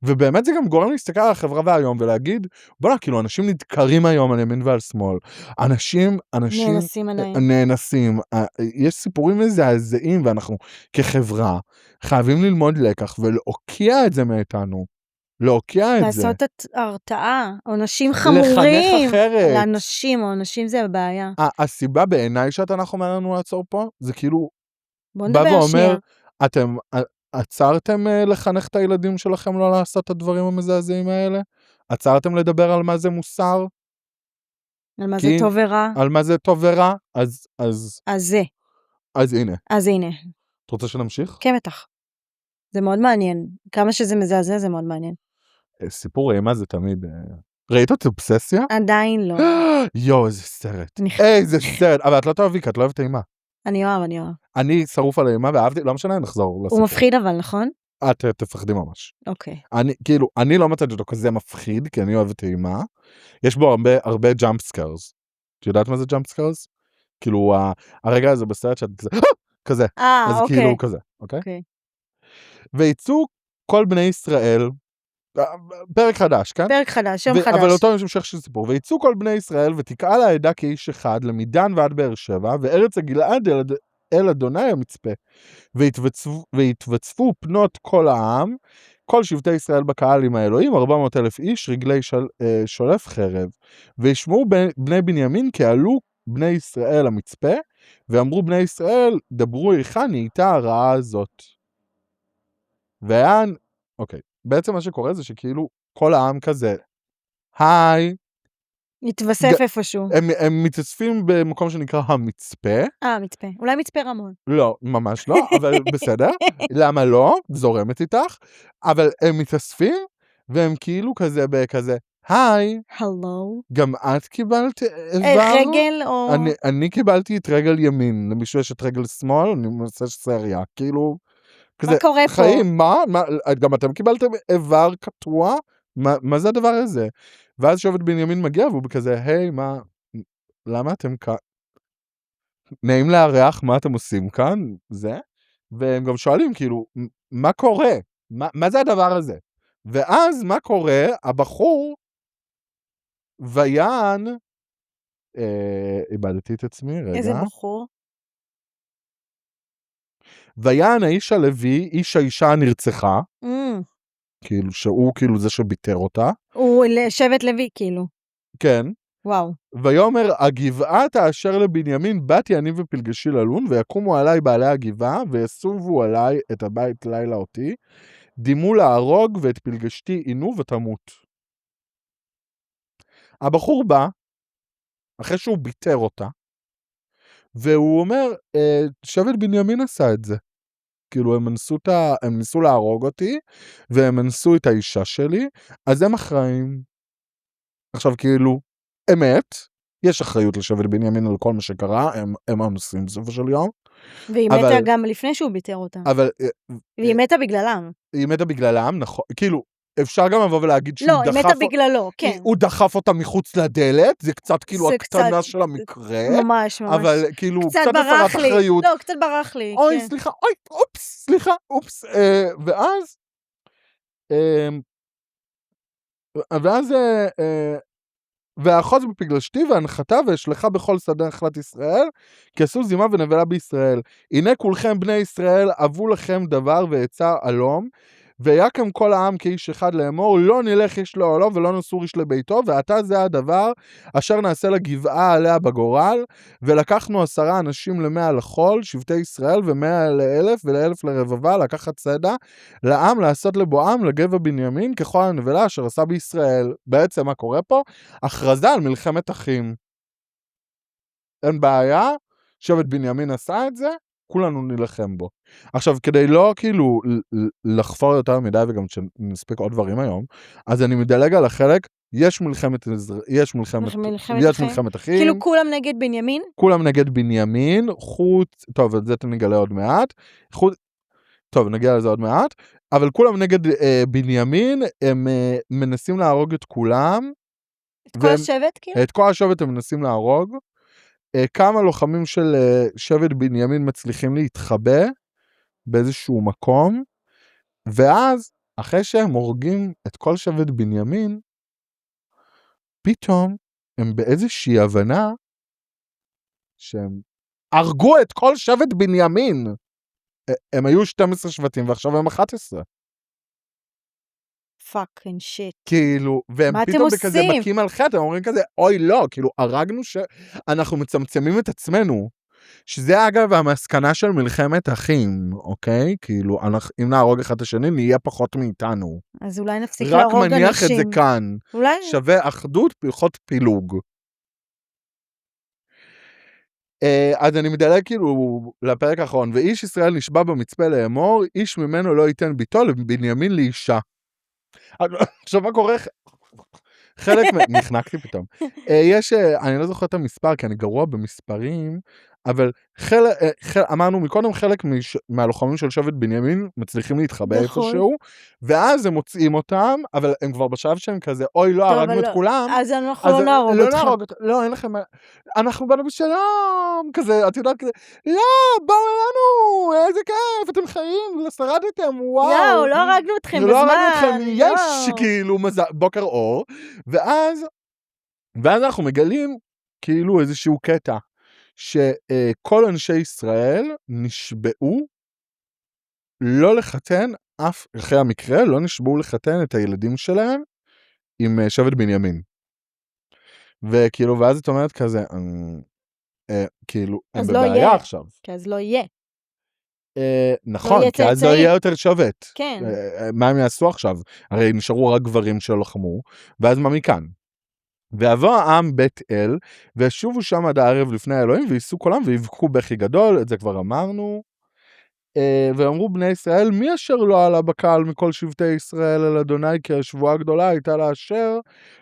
Speaker 2: ובאמת זה גם גורם להסתכל על החברה והיום ולהגיד, בוא'נה, כאילו, אנשים נדקרים היום על ימין ועל שמאל. אנשים נאנסים. יש סיפורים מזעזעים, ואנחנו כחברה חייבים ללמוד לקח ולהוקיע את זה מאיתנו. להוקיע את זה.
Speaker 1: לעשות את הרתעה, עונשים חמורים.
Speaker 2: לחנך אחרת.
Speaker 1: לאנשים, או אנשים זה הבעיה.
Speaker 2: הסיבה בעיניי שהתנ"ך אומר לנו לעצור פה, זה כאילו,
Speaker 1: בוא נדבר שנייה.
Speaker 2: אתם עצרתם לחנך את הילדים שלכם לא לעשות את הדברים המזעזעים האלה? עצרתם לדבר על מה זה מוסר?
Speaker 1: על מה זה טוב ורע?
Speaker 2: על מה זה טוב ורע? אז הנה. את רוצה שנמשיך?
Speaker 1: כן, בטח. זה מאוד מעניין. כמה שזה מזעזע, זה מאוד מעניין.
Speaker 2: סיפור אימה זה תמיד... ראית את אובססיה?
Speaker 1: עדיין לא.
Speaker 2: יו, איזה סרט. איזה סרט. אבל את לא תאהבי, כי את לא אוהבת אימה.
Speaker 1: אני אוהב.
Speaker 2: אני שרוף על האימה ואהבתי, לא משנה, נחזור לסיפור.
Speaker 1: הוא מפחיד אבל, נכון?
Speaker 2: את תפחדי ממש.
Speaker 1: אוקיי.
Speaker 2: אני לא מצאתי אותו כזה מפחיד, כי אני אוהבת אימה. יש בו הרבה ג'אמפ סקרס. את יודעת מה זה ג'אמפ סקרס? כאילו, הרגע הזה בסרט שאת כזה. אז כאילו כזה, אוקיי? ויצאו כל בני ישראל, פרק חדש, כן?
Speaker 1: פרק חדש, יום חדש.
Speaker 2: אבל אותו המשך של סיפור. ויצאו כל בני ישראל ותקעה לעדה כאיש אחד, למדן ועד באר שבע, וארץ הגלעד אל אדוני המצפה. והתווצפו פנות כל העם, כל שבטי ישראל בקהל עם האלוהים, 400,000 איש, רגלי שולף חרב. וישמעו בני בנימין כי עלו בני ישראל המצפה, ואמרו בני ישראל, דברו היכן נהייתה הרעה הזאת. אוקיי, בעצם מה שקורה זה שכאילו כל העם כזה, היי,
Speaker 1: מתווסף איפשהו.
Speaker 2: הם מתאספים במקום שנקרא המצפה.
Speaker 1: מצפה. אולי מצפה רמון.
Speaker 2: לא, ממש לא, אבל בסדר. למה לא? זורמת איתך. אבל הם מתאספים, והם כאילו כזה בכזה, היי.
Speaker 1: הלו.
Speaker 2: גם את קיבלת איבר?
Speaker 1: רגל או...
Speaker 2: אני קיבלתי את רגל ימין. למישהו יש את רגל שמאל, אני מנסה סריה. כאילו...
Speaker 1: מה קורה פה?
Speaker 2: חיים, מה? גם אתם קיבלתם איבר קטוע? מה זה הדבר הזה? ואז שבט בנימין מגיע והוא בכזה, היי, מה? למה אתם כאן? נעים לארח, מה אתם עושים כאן? זה? והם גם שואלים, כאילו, מה קורה? מה זה הדבר הזה? ואז מה קורה? הבחור ויען, איבדתי את עצמי, רגע.
Speaker 1: איזה בחור?
Speaker 2: ויען האיש הלוי, איש האישה הנרצחה, כאילו שהוא כאילו זה שביטר אותה.
Speaker 1: הוא שבט לוי כאילו.
Speaker 2: כן.
Speaker 1: וואו.
Speaker 2: ויאמר, הגבעה תאשר לבנימין, באתי אני ופלגשי ללון, ויקומו עליי בעלי הגבעה, ויסובו עליי את הבית לילה אותי, דימו להרוג ואת פלגשתי עינו ותמות. הבחור בא, אחרי שהוא ביטר אותה, והוא אומר, שבט בנימין עשה את זה. כאילו הם ניסו להרוג אותי, והם אנסו את האישה שלי, אז הם אחראים. עכשיו כאילו, אמת, יש אחריות לשבט בנימין על כל מה שקרה, הם אנסים בסופו של יום.
Speaker 1: והיא מתה גם לפני שהוא ביטר אותה. והיא מתה בגללם.
Speaker 2: היא מתה בגללם, נכון, כאילו, אפשר גם לבוא ולהגיד שהוא דחף...
Speaker 1: לא, היא מתה בגללו, כן.
Speaker 2: הוא דחף אותה מחוץ לדלת, זה קצת כאילו הקטנה של המקרה.
Speaker 1: ממש.
Speaker 2: אבל כאילו, קצת הפרת אחריות.
Speaker 1: לא, קצת ברח לי.
Speaker 2: אוי, סליחה, אופס. ואז והאחוז בפגלשתי והנחתה והשלחה בכל שדה נחלת ישראל, כי עשו זימה ונבלה בישראל. הנה כולכם בני ישראל, אבו לכם דבר ועצה אלום, ויקם כל העם כאיש אחד לאמור, לא נלך איש לאוהלו ולא נסור איש לביתו, ועתה זה הדבר אשר נעשה לגבעה עליה בגורל, ולקחנו 10 אנשים ל100 לחול, שבטי ישראל, ו100 ל1,000 ול1,000 לרבבה, לקחת צדה, לעם לעשות לבואם לגבע בנימין, ככל הנבלה אשר עשה בישראל. בעצם מה קורה פה? הכרזה על מלחמת אחים. אין בעיה, שבט בנימין עשה את זה, כולנו נלחם בו. עכשיו, כדי לא כאילו לחפור יותר מדי, וגם שנספיק עוד דברים היום, אז אני מדלג על החלק, יש מלחמת אחים.
Speaker 1: כאילו כולם נגד בנימין?
Speaker 2: כולם נגד בנימין, טוב, את זה נגלה עוד מעט. טוב, נגיע לזה עוד מעט. אבל כולם נגד בנימין, הם מנסים להרוג את כולם.
Speaker 1: את כל השבט, כאילו?
Speaker 2: את כל השבט הם מנסים להרוג. כמה לוחמים של שבט בנימין מצליחים להתחבא באיזשהו מקום, ואז, אחרי שהם הורגים את כל שבט בנימין, פתאום הם באיזושהי הבנה שהם הרגו את כל שבט בנימין. הם היו 12 שבטים ועכשיו הם 11.
Speaker 1: fucking shit.
Speaker 2: כאילו, והם פתאום בכזה מכים על חטא, הם אומרים כזה, אוי לא, כאילו, הרגנו אנחנו מצמצמים את עצמנו. שזה אגב המסקנה של מלחמת אחים, אוקיי? כאילו, אם נהרוג אחד השני, נהיה פחות מאיתנו.
Speaker 1: אז אולי נפסיק להרוג אנשים.
Speaker 2: רק מניח את זה כאן.
Speaker 1: אולי...
Speaker 2: שווה אחדות, פחות פילוג. אז אני מדלג כאילו לפרק האחרון, ואיש ישראל נשבע במצפה לאמור, איש ממנו לא ייתן ביתו לבנימין לאישה. עכשיו מה קורה? חלק, נחנקתי פתאום. אני לא זוכר את המספר, כי אני גרוע במספרים, אבל אמרנו מקודם, חלק מהלוחמים של שבט בנימין מצליחים להתחבא איפשהו, ואז הם מוצאים אותם, אבל הם כבר בשלב שהם כזה, אוי לא, הרגנו את כולם.
Speaker 1: אז אנחנו לא נהרוג אותך.
Speaker 2: לא, אין לכם, אנחנו באנו בשלום, כזה, את יודעת כזה, לא, באו אלינו, איזה כיף, אתם חיים, שרדתם, וואו.
Speaker 1: לא הרגנו אתכם בזמן.
Speaker 2: לא הרגנו אתכם, יש כאילו בוקר אור, ואז אנחנו מגלים כאילו איזשהו קטע, שכל אנשי ישראל נשבעו לא לחתן, אחרי המקרה, לא נשבעו לחתן את הילדים שלהם עם שבט בנימין. וכאילו, ואז את אומרת כזה, כאילו, הם בבעיה עכשיו.
Speaker 1: כי אז לא יהיה.
Speaker 2: נכון, כי אז לא יהיה יותר שבט.
Speaker 1: כן.
Speaker 2: מה הם יעשו עכשיו? הרי נשארו רק גברים שלחמו, ואז מה מכאן? ועבור העם בית אל, וישובו שם עד הערב לפני האלוהים, וייסו קולם ויבכו בכי גדול, את זה כבר אמרנו, ואמרו בני ישראל, מי אשר לא עלה בקהל מכל שבטי ישראל אל אדוני, כי השבועה הגדולה הייתה לאשר,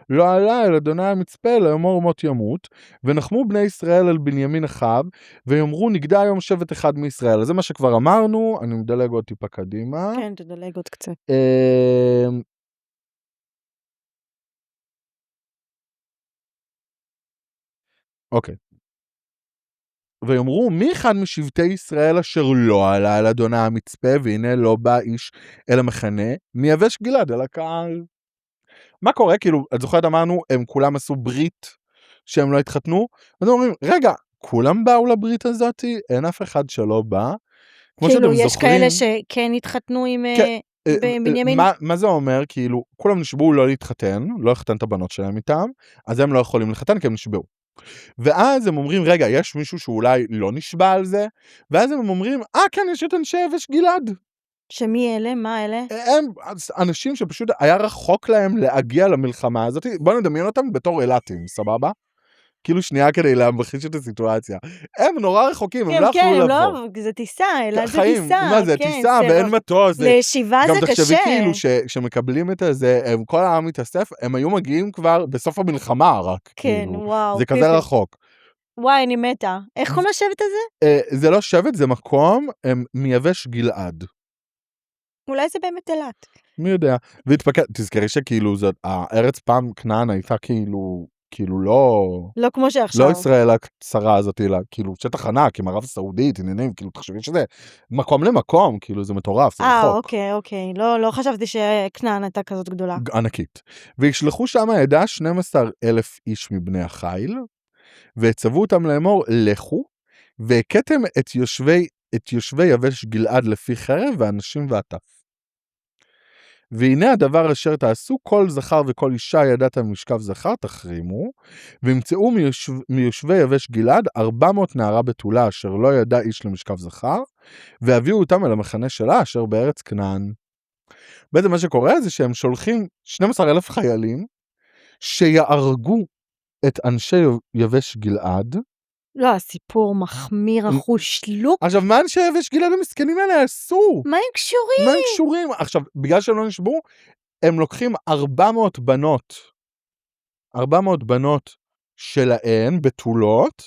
Speaker 2: לא עלה אל אדוני המצפה, לאמור מות ימות, ונחמו בני ישראל אל בנימין אחיו, ויאמרו נגדע היום שבט אחד מישראל. אז זה מה שכבר אמרנו, אני מדלג עוד טיפה קדימה.
Speaker 1: כן, תדלג עוד קצת.
Speaker 2: אוקיי. ויאמרו, מי אחד משבטי ישראל אשר לא עלה אל אדוני המצפה, והנה לא בא איש אל המחנה, מייבש גלעד אל הקהל. מה קורה? כאילו, את זוכרת אמרנו, הם כולם עשו ברית שהם לא התחתנו, אז אומרים, רגע, כולם באו לברית הזאת? אין אף אחד שלא בא.
Speaker 1: כאילו, יש כאלה שכן התחתנו עם בנימין?
Speaker 2: מה זה אומר? כאילו, כולם נשבעו לא להתחתן, לא לחתן את הבנות שלהם איתם, אז הם לא יכולים לחתן כי הם נשבעו. ואז הם אומרים, רגע, יש מישהו שאולי לא נשבע על זה? ואז הם אומרים, כן, יש את אנשי יבש גלעד.
Speaker 1: שמי אלה? מה אלה?
Speaker 2: הם אנשים שפשוט היה רחוק להם להגיע למלחמה הזאת. בוא נדמיין אותם בתור אלאטים, סבבה? כאילו שנייה כדי להמחיש את הסיטואציה. הם נורא רחוקים, הם לא יכלו לבוא.
Speaker 1: כן, זה טיסה, אלעד זה
Speaker 2: חיים,
Speaker 1: טיסה.
Speaker 2: מה זה, טיסה ואין מטוס.
Speaker 1: לישיבה זה קשה.
Speaker 2: גם תחשבי כאילו שמקבלים את זה, כל העם מתאסף, הם היו מגיעים כבר בסוף המלחמה רק.
Speaker 1: כן, וואו.
Speaker 2: זה כזה רחוק.
Speaker 1: וואי, אני מתה. איך קוראים לשבט הזה?
Speaker 2: זה לא שבט, זה מקום, מייבש גלעד.
Speaker 1: אולי זה באמת אלעד.
Speaker 2: מי יודע. תזכרי שכאילו, הארץ פעם כנען הייתה כאילו
Speaker 1: לא כמו שעכשיו.
Speaker 2: לא ישראל הקצרה הזאת, אלא כאילו שטח ענק, עם ערב הסעודית, עניינים, כאילו תחשבי שזה מקום למקום, כאילו זה מטורף, זה רחוק.
Speaker 1: אוקיי, לא חשבתי שכנען הייתה כזאת גדולה.
Speaker 2: ענקית. וישלחו שם העדה 12,000 איש מבני החיל, והצוו אותם לאמור, לכו, והכתם את יושבי יבש גלעד לפי חרב, ואנשים ועטף. והנה הדבר אשר תעשו, כל זכר וכל אישה ידעתם משכב זכר, תחרימו, וימצאו מיושבי יבש גלעד 400 נערה בתולה, אשר לא ידע איש למשכב זכר, והביאו אותם אל המחנה שלה, אשר בארץ כנען. בעצם מה שקורה זה שהם שולחים 12,000 חיילים, שיארגו את אנשי יבש גלעד.
Speaker 1: לא, הסיפור מחמיר החושלוק.
Speaker 2: עכשיו, מה אנשי יבש גלעד המסכנים האלה עשו?
Speaker 1: מה הם קשורים?
Speaker 2: מה הם קשורים? עכשיו, בגלל שהם לא נשבעו, הם לוקחים 400 בנות 400 בנות שלהן, בתולות,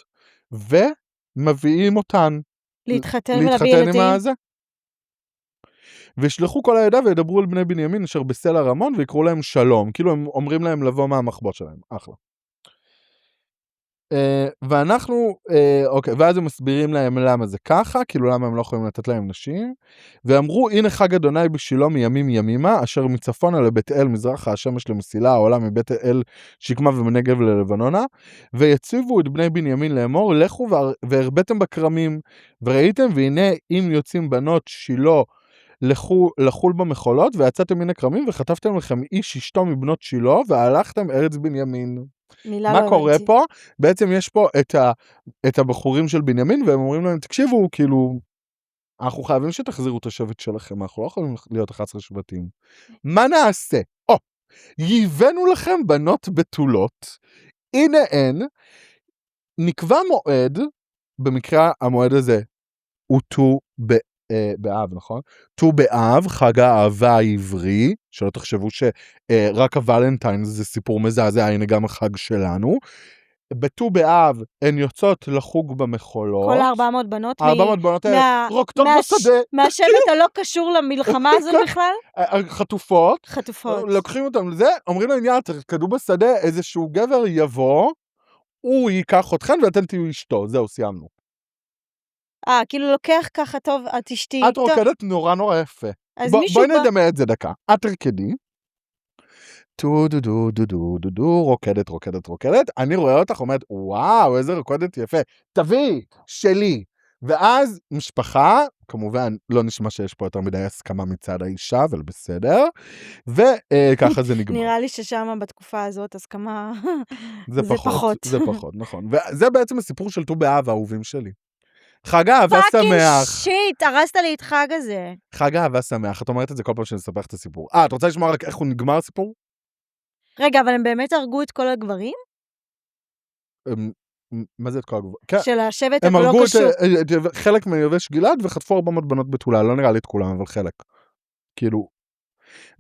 Speaker 2: ומביאים אותן.
Speaker 1: להתחתן ולהביא ילדים.
Speaker 2: עם הזה. וישלחו כל העדה וידברו על בני בנימין אשר בסלע רמון, ויקראו להם שלום. כאילו הם אומרים להם לבוא מהמחבות שלהם. אחלה. ואנחנו, אוקיי, ואז הם מסבירים להם למה זה ככה, כאילו למה הם לא יכולים לתת להם נשים, ואמרו, הנה חג אדוני בשילו מימים ימימה, אשר מצפונה לבית אל מזרחה השמש למסילה, העולה מבית אל שקמה ומנגב ללבנונה, ויציבו את בני בנימין לאמור, לכו והרבתם בכרמים, וראיתם, והנה אם יוצאים בנות שילו, לחול במחולות, ויצאתם מן הכרמים, וכתבתם לכם איש אשתו מבנות שילו, והלכתם ארץ בנימין. מה קורה פה? בעצם יש פה את הבחורים של בנימין, והם אומרים להם, תקשיבו, כאילו, אנחנו חייבים שתחזירו את השבט שלכם, אנחנו לא יכולים להיות 11 שבטים. מה נעשה? ייבאנו לכם בנות בתולות, הנה הן, נקבע מועד, במקרה המועד הזה, הוא ט"ו באב, נכון? ט"ו באב, חג האהבה העברי, שלא תחשבו שרק הוולנטיין זה סיפור מזעזע, הנה גם החג שלנו. בט"ו באב הן יוצאות לחוג במחולות.
Speaker 1: כל 400 בנות?
Speaker 2: 400 בנות רוקדות בשדה.
Speaker 1: מהשבט הלא קשור למלחמה הזו בכלל?
Speaker 2: חטופות.
Speaker 1: חטופות.
Speaker 2: לוקחים אותם לזה, אומרים להם, יאללה, תרקדו בשדה, איזשהו גבר יבוא, הוא ייקח אתכם ואתם תהיו אשתו, זהו, סיימנו.
Speaker 1: כאילו לוקח ככה טוב, את אשתי.
Speaker 2: את רוקדת נורא נורא יפה. בואי נדמה את זה דקה. את תרקדי. טו דו דו דו דו דו דו, רוקדת, רוקדת, רוקדת. אני רואה אותך, אומרת, וואו, איזה רוקדת יפה. תביא, שלי. ואז משפחה, כמובן לא נשמע שיש פה יותר מדי הסכמה מצד האישה, אבל בסדר. וככה זה נגמר.
Speaker 1: נראה לי ששם בתקופה הזאת הסכמה זה פחות.
Speaker 2: זה פחות, נכון. וזה בעצם הסיפור של ט"ו באב, האהובים שלי. חג אהבה שמח.
Speaker 1: פאקינג שיט, הרסת לי את חג הזה.
Speaker 2: חג אהבה שמח, את אומרת את זה כל פעם שאני אספר את הסיפור. את רוצה לשמוע רק איך הוא נגמר הסיפור?
Speaker 1: רגע, אבל הם באמת הרגו את כל הגברים?
Speaker 2: מה זה את כל הגברים?
Speaker 1: של השבט
Speaker 2: הם
Speaker 1: הלא קשור.
Speaker 2: הם הרגו חלק מיבש גלעד וחטפו 400 בנות בתולה, לא נראה לי את כולם, אבל חלק. כאילו.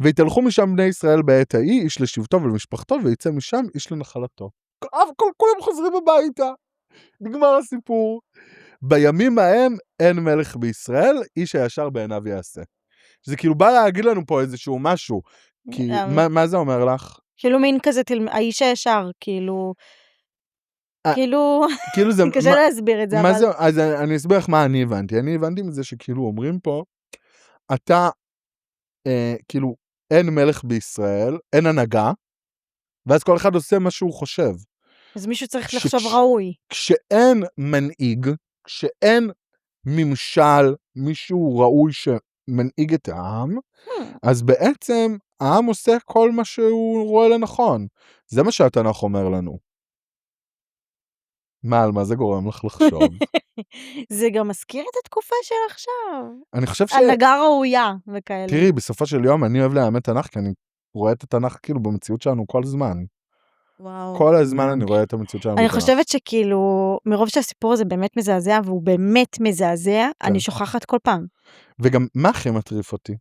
Speaker 2: והתהלכו משם בני ישראל בעת ההיא, איש לשבטו ולמשפחתו, ויצא משם איש לנחלתו. כולם חוזרים הביתה. נגמר הסיפור. בימים ההם אין מלך בישראל, איש הישר בעיניו יעשה. זה כאילו בא להגיד לנו פה איזשהו משהו. כי, מה זה אומר לך?
Speaker 1: כאילו מין כזה, האיש הישר, כאילו זה קשה להסביר את זה.
Speaker 2: אז אני אסביר לך מה אני הבנתי. אני הבנתי מזה שכאילו אומרים פה, אתה, כאילו, אין מלך בישראל, אין הנהגה, ואז כל אחד עושה מה שהוא חושב.
Speaker 1: אז מישהו צריך לחשוב ראוי.
Speaker 2: כשאין מנהיג, כשאין ממשל, מישהו ראוי שמנהיג את העם, אז בעצם העם עושה כל מה שהוא רואה לנכון. זה מה שהתנ"ך אומר לנו. על מה זה גורם לך לחשוב?
Speaker 1: זה גם מזכיר את התקופה של עכשיו.
Speaker 2: אני חושב
Speaker 1: הנהגה ראויה וכאלה.
Speaker 2: תראי, בסופו של יום אני אוהב לאמת תנ"ך, כי אני רואה את התנ"ך כאילו במציאות שלנו כל זמן.
Speaker 1: וואו.
Speaker 2: כל הזמן אני רואה את המציאות שלנו.
Speaker 1: אני חושבת שכאילו, מרוב שהסיפור הזה באמת מזעזע, והוא באמת מזעזע, אני שוכחת כל פעם.
Speaker 2: וגם מה הכי מטריף אותי?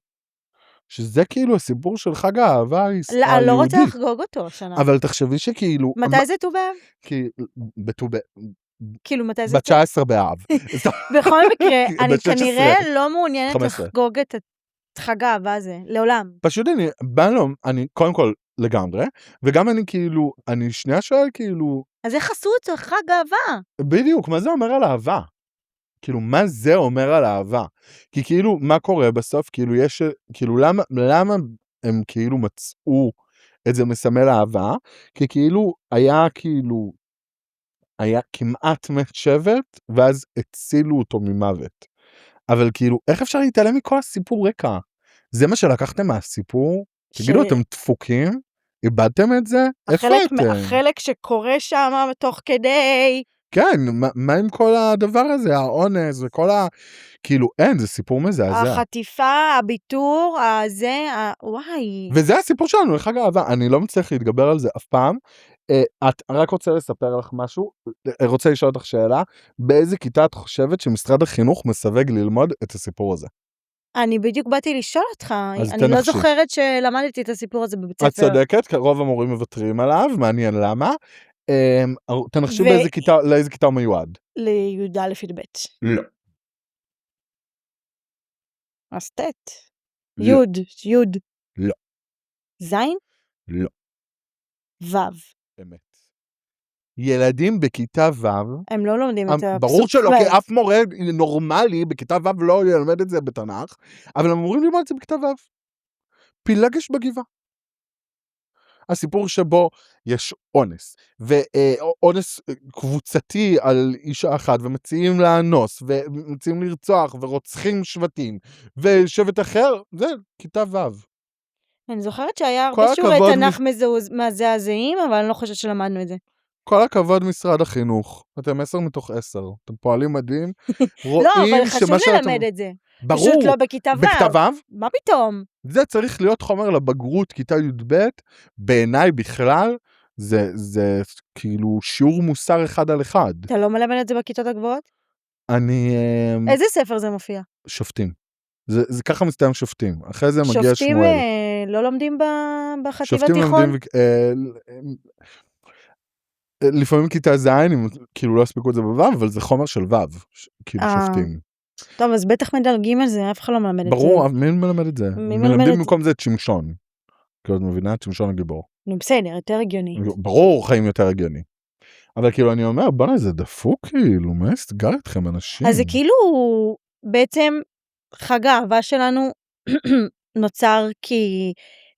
Speaker 2: שזה כאילו הסיפור של חג האהבה היהודי.
Speaker 1: לא רוצה לחגוג אותו השנה.
Speaker 2: אבל תחשבי שכאילו...
Speaker 1: מתי זה ט"ו באב? כאילו מתי זה?
Speaker 2: ב-19 באב.
Speaker 1: בכל מקרה, אני כנראה לא מעוניינת לחגוג את חג האהבה הזה, לעולם.
Speaker 2: פשוט אני קודם כל לגמרי, וגם אני כאילו, אני שנייה שואל כאילו...
Speaker 1: אז איך עשו את זה חג אהבה?
Speaker 2: בדיוק, מה זה אומר על אהבה? כאילו, מה זה אומר על אהבה? כי כאילו, מה קורה בסוף? כאילו, כאילו, למה הם כאילו מצאו את זה מסמל אהבה? כי כאילו, היה כמעט מת שבט, ואז הצילו אותו ממוות. אבל כאילו, איך אפשר להתעלם מכל הסיפור רקע? זה מה שלקחתם מהסיפור? תגידו, אתם דפוקים? איבדתם את זה? איפה אתם?
Speaker 1: החלק שקורה שם תוך כדי...
Speaker 2: כן, מה עם כל הדבר הזה, האונס וכל כאילו, אין, זה סיפור מזעזע.
Speaker 1: החטיפה, הביטור, וואי.
Speaker 2: וזה הסיפור שלנו, לחג האהבה. אני לא מצליח להתגבר על זה אף פעם. את רק רוצה לספר לך משהו, רוצה לשאול אותך שאלה, באיזה כיתה את חושבת שמשרד החינוך מסווג ללמוד את הסיפור הזה?
Speaker 1: אני בדיוק באתי לשאול אותך, אני לא זוכרת שלמדתי את הסיפור הזה בבית ספר.
Speaker 2: את צודקת, כי רוב המורים מוותרים עליו, מעניין למה. תנחשו לאיזה כיתה הוא מיועד?
Speaker 1: לי"א י"ב.
Speaker 2: לא.
Speaker 1: הסטט. י'.
Speaker 2: לא.
Speaker 1: זין?
Speaker 2: לא.
Speaker 1: ו'.
Speaker 2: אמת. ילדים בכיתה ו'
Speaker 1: הם לא לומדים את הפסוק.
Speaker 2: ברור שלא, כי אף מורה נורמלי בכיתה ו' לא ילמד את זה בתנ"ך, אבל הם אמורים ללמוד את זה בכיתה ו'. פילגש בגבעה. הסיפור שבו יש אונס, ואונס קבוצתי על אישה אחת, ומציעים לאנוס, ומציעים לרצוח, ורוצחים שבטים, ושבט אחר, זה כיתה ו'.
Speaker 1: אני זוכרת שהיה הרבה שיעורי תנ"ך מזעזעים, אבל אני לא חושבת שלמדנו את זה.
Speaker 2: כל הכבוד משרד החינוך, אתם 10 מתוך 10, אתם פועלים מדהים,
Speaker 1: לא, אבל חשוב ללמד את זה.
Speaker 2: ברור,
Speaker 1: פשוט לא בכיתה ו'.
Speaker 2: בכיתה ו'?
Speaker 1: מה פתאום?
Speaker 2: זה צריך להיות חומר לבגרות כיתה י"ב, בעיניי בכלל, זה כאילו שיעור מוסר אחד על אחד.
Speaker 1: אתה לא מלמד את זה בכיתות הגבוהות?
Speaker 2: אני...
Speaker 1: איזה ספר זה מופיע?
Speaker 2: שופטים. זה ככה מסתיים שופטים. אחרי זה מגיע שמואל.
Speaker 1: שופטים לא לומדים בחטיבת תיכון?
Speaker 2: שופטים לומדים... לפעמים כיתה ז', כאילו לא הספיקו את זה בו', אבל זה חומר של ו', כאילו שופטים.
Speaker 1: טוב, אז בטח מדרגים על זה, אף אחד לא מלמד את זה.
Speaker 2: ברור, מי מלמד את זה? מלמדים במקום זה את שמשון. כאילו, את מבינה? את שמשון הגיבור.
Speaker 1: נו, בסדר, יותר הגיוני.
Speaker 2: ברור, חיים יותר הגיוני. אבל כאילו, אני אומר, בוא'נה, זה דפוק, כאילו, מה יסגר אתכם, אנשים?
Speaker 1: אז זה כאילו, בעצם, חג האהבה שלנו נוצר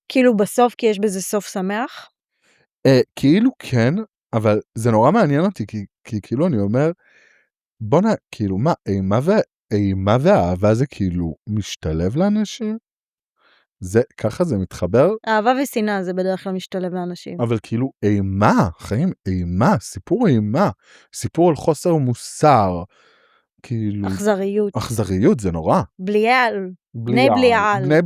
Speaker 1: כאילו בסוף, כי יש בזה סוף שמח?
Speaker 2: כאילו כן, אבל זה נורא מעניין אותי, כי כאילו אני אומר, בוא'נה, כאילו, מה, אימה והאהבה זה כאילו משתלב לאנשים? ככה זה מתחבר?
Speaker 1: אהבה ושנאה זה בדרך כלל משתלב לאנשים.
Speaker 2: אבל כאילו אימה, חיים, אימה, סיפור אימה, סיפור על חוסר מוסר, כאילו... אכזריות, זה נורא.
Speaker 1: בליעל. בני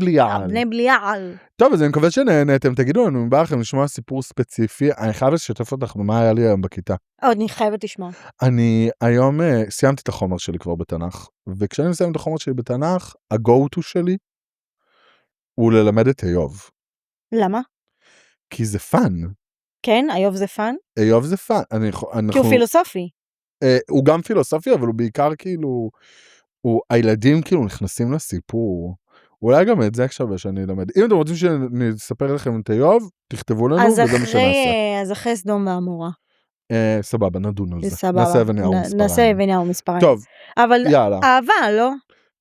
Speaker 1: בליעל.
Speaker 2: טוב, אז אני מקווה שנהנתם, תגידו לנו אם בא לכם לשמוע סיפור ספציפי, אני חייב לשתף אותך במה היה לי היום בכיתה.
Speaker 1: אני חייבת לשמוע.
Speaker 2: אני היום סיימתי את החומר שלי כבר בתנ"ך, וכשאני מסיים את החומר שלי בתנ"ך, ה-go-to שלי הוא ללמד את איוב.
Speaker 1: למה?
Speaker 2: כי זה פן.
Speaker 1: כן, איוב זה פן?
Speaker 2: איוב זה פן.
Speaker 1: כי הוא פילוסופי.
Speaker 2: הוא גם פילוסופי, אבל הוא בעיקר כאילו, הילדים כאילו נכנסים לסיפור. אולי גם את זה עכשיו שאני אלמד. אם אתם רוצים שאני אספר לכם את איוב, תכתבו לנו וזה מה שנעשה.
Speaker 1: אז אחרי סדום ועמורה.
Speaker 2: סבבה, נדון על זה.
Speaker 1: סבבה.
Speaker 2: נעשה
Speaker 1: אבניהו מספריים.
Speaker 2: טוב,
Speaker 1: אבל אהבה, לא?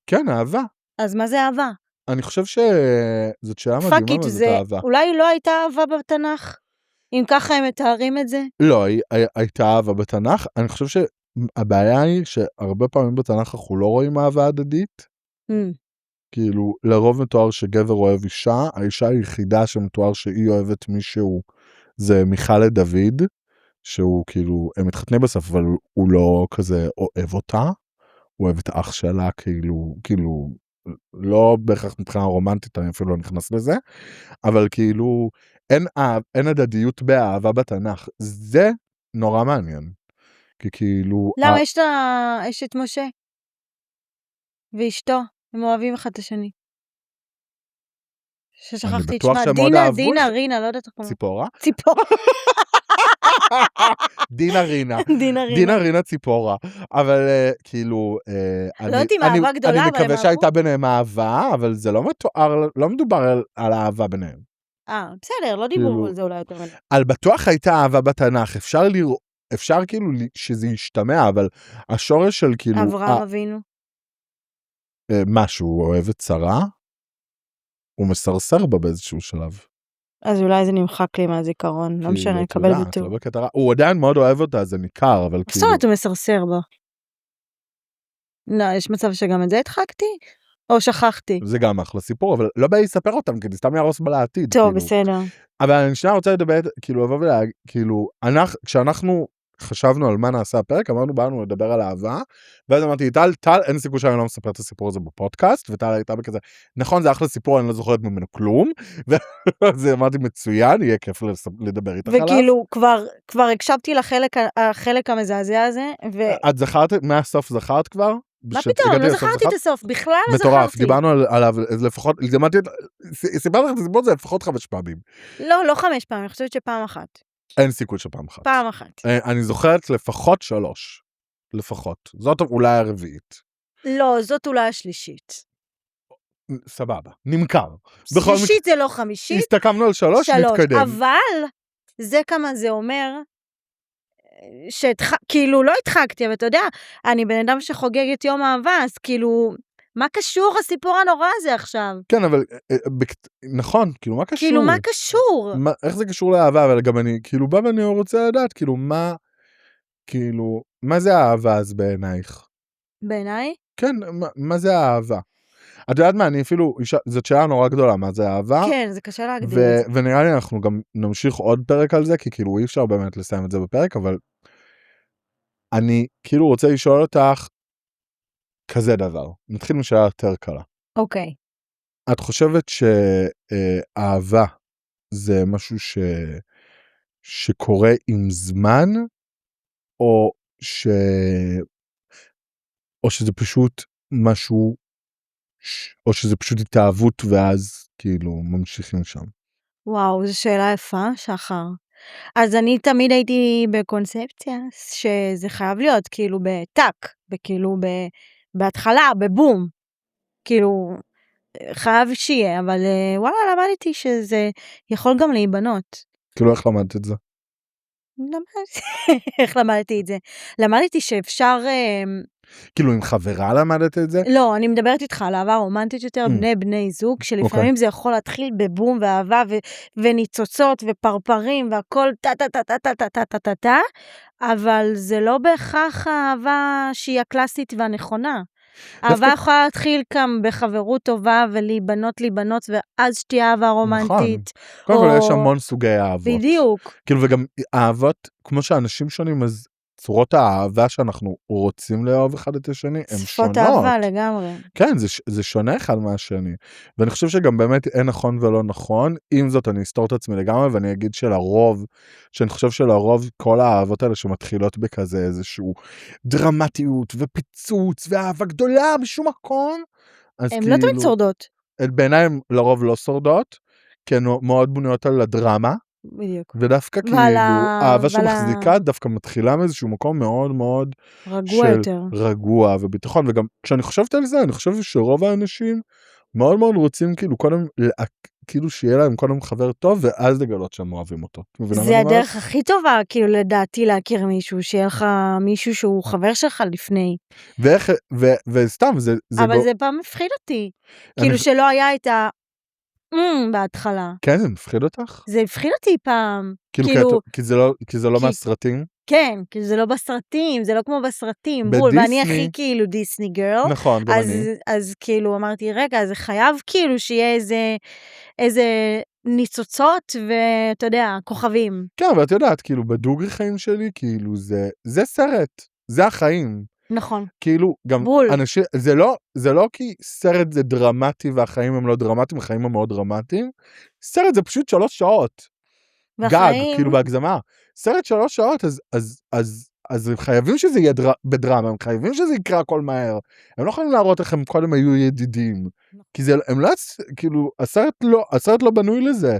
Speaker 2: כן, אהבה.
Speaker 1: אז מה זה אהבה?
Speaker 2: אני חושב שזאת שאלה מדהימה, מה זאת אהבה.
Speaker 1: אולי לא הייתה אהבה בתנ"ך? אם ככה הם מתארים את זה?
Speaker 2: לא, הייתה אהבה בתנ"ך. אני חושב שהבעיה היא שהרבה פעמים בתנ"ך אנחנו לא רואים אהבה הדדית. כאילו, לרוב מתואר שגבר אוהב אישה, האישה היחידה שמתואר שהיא אוהבת מישהו, זה מיכל לדוד, שהוא כאילו, הם מתחתנים בסוף, אבל הוא לא כזה אוהב אותה, הוא אוהב את אח שלה, כאילו, לא בהכרח מבחינה רומנטית, אני אפילו לא נכנס לזה, אבל כאילו, אין הדדיות באהבה בתנ"ך, זה נורא מעניין, כי כאילו...
Speaker 1: למה יש את משה? ואשתו, הם אוהבים אחד את השני. ששכחתי את שמה, דינה, לא יודעת איך קוראים.
Speaker 2: ציפורה?
Speaker 1: ציפורה.
Speaker 2: דינה רינה ציפורה, אבל כאילו,
Speaker 1: לא יודעת אם אהבה גדולה,
Speaker 2: אני מקווה שהייתה ביניהם אהבה, אבל זה לא מתואר, לא מדובר על האהבה ביניהם.
Speaker 1: בסדר, לא דיברו על זה אולי יותר מדי.
Speaker 2: על בטוח הייתה אהבה בתנ"ך, אפשר כאילו שזה ישתמע, אבל השורש של כאילו...
Speaker 1: אברהם אבינו.
Speaker 2: משהו, הוא אוהב את שרה, הוא מסרסר בה באיזשהו שלב.
Speaker 1: אז אולי זה נמחק לי מהזיכרון, לא משנה, נקבל ביטוי.
Speaker 2: הוא עדיין מאוד אוהב אותה, זה ניכר, אבל כאילו...
Speaker 1: זאת אומרת, הוא מסרסר בה. לא, יש מצב שגם את זה הדחקתי? או שכחתי?
Speaker 2: זה גם אחלה סיפור, אבל לא בעיה לספר אותם, כי סתם ירוס בה לעתיד.
Speaker 1: טוב, בסדר.
Speaker 2: אבל אני שנייה רוצה לדבר, כאילו, כשאנחנו חשבנו על מה נעשה הפרק, אמרנו, באנו לדבר על אהבה, ואז אמרתי, טל, אין סיכוי שאני לא מספר את הסיפור הזה בפודקאסט, וטל הייתה בכזה, נכון, זה אחלה סיפור, אני לא זוכרת ממנו כלום, ואז אמרתי, מצוין, יהיה כיף לדבר איתך עליו.
Speaker 1: וכאילו, כבר הקשבתי לחלק המזעזע הזה,
Speaker 2: את זכרת, מהסוף זכרת כבר?
Speaker 1: מה פתאום? לא זכרתי את הסוף, בכלל לא זכרתי.
Speaker 2: מטורף, דיברנו עליו, לפחות, סיפרתי לך את הסיפור הזה לפחות 5 פעמים.
Speaker 1: לא 5 פעמים, אני חושבת שפעם אחת.
Speaker 2: אין סיכוי שפעם אחת.
Speaker 1: פעם אחת.
Speaker 2: אני זוכרת לפחות 3. לפחות. זאת אולי הרביעית.
Speaker 1: לא, זאת אולי השלישית.
Speaker 2: סבבה, נמכר.
Speaker 1: שלישית זה לא 5.
Speaker 2: הסתכמנו על 3, נתקדם.
Speaker 1: אבל, זה כמה זה אומר, כאילו לא התחקתי, אבל אתה יודע, אני בן אדם שחוגג את יום האהבה, אז כאילו, מה קשור הסיפור הנורא הזה עכשיו?
Speaker 2: כן, אבל, נכון, כאילו, מה קשור?
Speaker 1: כאילו, מה קשור?
Speaker 2: איך זה קשור לאהבה? אבל גם אני, כאילו, בא ואני רוצה לדעת, כאילו, מה זה האהבה אז בעינייך?
Speaker 1: בעיניי?
Speaker 2: כן, מה זה האהבה? את יודעת מה, אני אפילו, זאת שאלה נורא גדולה, מה זה אהבה?
Speaker 1: כן, זה קשה להגדיר את זה.
Speaker 2: ונראה לי אנחנו גם נמשיך עוד פרק על זה, כי כאילו אי אפשר באמת לסיים את זה בפרק, אבל אני כאילו רוצה לשאול אותך כזה דבר. נתחיל משאלה יותר קלה.
Speaker 1: אוקיי.
Speaker 2: את חושבת שאהבה זה משהו שקורה עם זמן, או שזה פשוט משהו, או שזה פשוט התאהבות ואז כאילו ממשיכים שם?
Speaker 1: וואו, זו שאלה יפה, שחר. אז אני תמיד הייתי בקונספציה שזה חייב להיות כאילו בטק, כאילו בהתחלה, בבום. כאילו, חייב שיהיה, אבל וואלה, למדתי שזה יכול גם להיבנות.
Speaker 2: כאילו, איך למדת את זה?
Speaker 1: איך למדתי את זה? למדתי שאפשר...
Speaker 2: כאילו, עם חברה למדת את זה?
Speaker 1: לא, אני מדברת איתך על אהבה רומנטית יותר, בני זוג, שלפעמים זה יכול להתחיל בבום ואהבה וניצוצות ופרפרים והכל טה, אבל זה לא בהכרח האהבה שהיא הקלאסית והנכונה. אהבה יכולה להתחיל כאן בחברות טובה ולהיבנות, ואז שתהיה אהבה רומנטית.
Speaker 2: קודם כל יש המון סוגי אהבות.
Speaker 1: בדיוק.
Speaker 2: כאילו, וגם אהבות, כמו שאנשים שונים, אז צורות האהבה שאנחנו רוצים לאהוב אחד את השני, הן שונות.
Speaker 1: שפות אהבה לגמרי.
Speaker 2: כן, זה שונה אחד מהשני. ואני חושב שגם באמת אין נכון ולא נכון. עם זאת, אני אסתור את עצמי לגמרי, ואני אגיד שאני חושב שלרוב כל האהבות האלה שמתחילות בכזה איזשהו דרמטיות ופיצוץ ואהבה גדולה בשום מקום.
Speaker 1: הן לא תמיד שורדות.
Speaker 2: בעיניי הן לרוב לא שורדות, כי הן מאוד בנויות על הדרמה.
Speaker 1: בדיוק.
Speaker 2: ודווקא כאילו, האהבה שמחזיקה דווקא מתחילה מאיזשהו מקום מאוד מאוד
Speaker 1: רגוע יותר.
Speaker 2: רגוע וביטחון, וגם כשאני חושבת על זה, אני חושב שרוב האנשים מאוד מאוד רוצים כאילו קודם, כאילו שיהיה להם קודם חבר טוב, ואז לגלות שהם אוהבים אותו.
Speaker 1: זה הדרך הכי טובה, כאילו לדעתי להכיר מישהו, שיהיה לך מישהו שהוא חבר שלך לפני.
Speaker 2: וסתם,
Speaker 1: אבל זה פעם מפחיד אותי. כאילו שלא היה את ה... בהתחלה.
Speaker 2: כן, זה מפחיד אותך?
Speaker 1: זה מפחיד אותי פעם.
Speaker 2: כאילו, כי זה לא מהסרטים?
Speaker 1: כן, כי זה לא בסרטים, זה לא כמו בסרטים. בדיסני. ואני הכי כאילו דיסני גרל.
Speaker 2: נכון, גם אני.
Speaker 1: אז כאילו אמרתי, רגע, זה חייב כאילו שיהיה איזה ניצוצות ואתה יודע, כוכבים.
Speaker 2: כן, אבל את יודעת, כאילו בדוגרי חיים שלי, כאילו זה סרט, זה החיים.
Speaker 1: נכון.
Speaker 2: כאילו, גם אנשים, זה לא כי סרט זה דרמטי והחיים הם לא דרמטיים, החיים הם מאוד דרמטיים. סרט זה פשוט 3 שעות. גג, כאילו בהגזמה. סרט 3 שעות, אז חייבים שזה יהיה בדרמה, הם חייבים שזה יקרה הכל מהר. הם לא יכולים להראות איך הם קודם היו ידידים. כי הם לא, כאילו, הסרט לא בנוי לזה.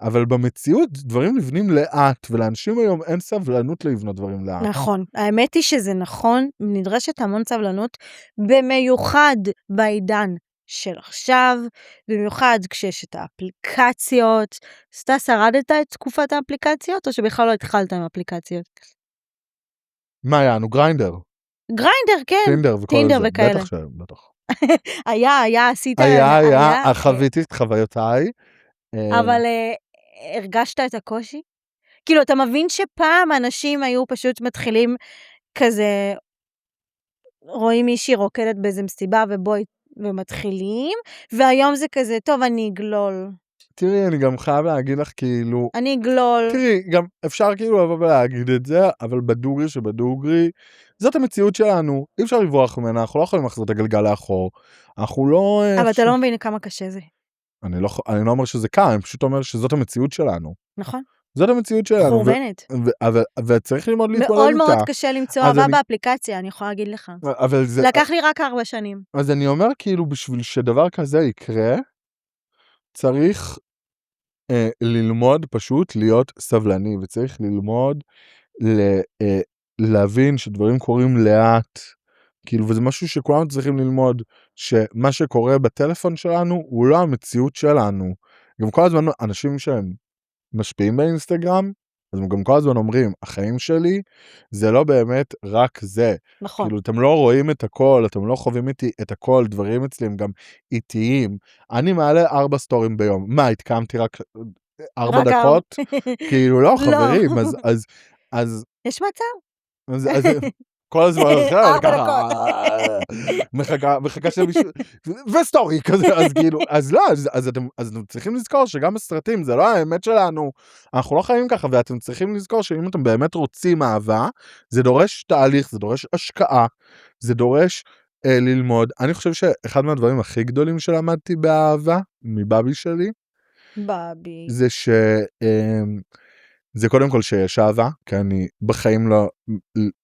Speaker 2: אבל במציאות דברים נבנים לאט, ולאנשים היום אין סבלנות לבנות דברים לאט.
Speaker 1: נכון, האמת היא שזה נכון, נדרשת המון סבלנות, במיוחד בעידן של עכשיו, במיוחד כשיש את האפליקציות. אתה שרדת את תקופת האפליקציות, או שבכלל לא התחלת עם אפליקציות?
Speaker 2: מה היה? גריינדר.
Speaker 1: גריינדר, כן.
Speaker 2: טינדר
Speaker 1: וכאלה.
Speaker 2: בטח.
Speaker 1: היה, עשית...
Speaker 2: היה, חוויתי את חוויותיי.
Speaker 1: אבל הרגשת את הקושי? כאילו, אתה מבין שפעם אנשים היו פשוט מתחילים כזה, רואים מישהי רוקדת באיזה מסיבה ומתחילים, והיום זה כזה, טוב, אני אגלול.
Speaker 2: תראי, אני גם חייב להגיד לך כאילו...
Speaker 1: אני אגלול.
Speaker 2: תראי, גם אפשר כאילו לבוא ולהגיד את זה, אבל בדוגרי, זאת המציאות שלנו, אי אפשר לברוח ממנה, אנחנו לא יכולים לחזור את הגלגל לאחור, אנחנו לא...
Speaker 1: אבל אתה לא מבין כמה קשה זה.
Speaker 2: אני לא אומר שזה קל, אני פשוט אומר שזאת המציאות שלנו.
Speaker 1: נכון.
Speaker 2: זאת המציאות שלנו.
Speaker 1: חורבנת.
Speaker 2: וצריך ללמוד להתמודד
Speaker 1: מאוד
Speaker 2: איתה.
Speaker 1: מאוד קשה למצוא אהבה באפליקציה, אני יכולה להגיד לך. לקח לי רק 4 שנים.
Speaker 2: אז אני אומר כאילו, בשביל שדבר כזה יקרה, צריך ללמוד פשוט להיות סבלני, וצריך ללמוד להבין שדברים קורים לאט, כאילו, וזה משהו שכולנו צריכים ללמוד, שמה שקורה בטלפון שלנו הוא לא המציאות שלנו. גם כל הזמן אנשים שהם משפיעים באינסטגרם, אז הם גם כל הזמן אומרים, החיים שלי זה לא באמת רק זה.
Speaker 1: נכון.
Speaker 2: כאילו, אתם לא רואים את הכל, אתם לא חווים איתי את הכל, דברים אצלי הם גם איטיים. אני מעלה 4 סטורים ביום. מה, התקמתי רק 4 דקות? כאילו, לא, חברים, אז...
Speaker 1: יש מצב.
Speaker 2: אז כל הזמן אחר, ככה, מחכה שמישהו, וסטורי כזה, אז כאילו, אז לא, אז אתם צריכים לזכור שגם הסרטים, זה לא האמת שלנו, אנחנו לא חיים ככה, ואתם צריכים לזכור שאם אתם באמת רוצים אהבה, זה דורש תהליך, זה דורש השקעה, זה דורש ללמוד. אני חושב שאחד מהדברים הכי גדולים שלמדתי באהבה, מבאבי שלי, זה זה קודם כל שיש אהבה, כי אני בחיים לא,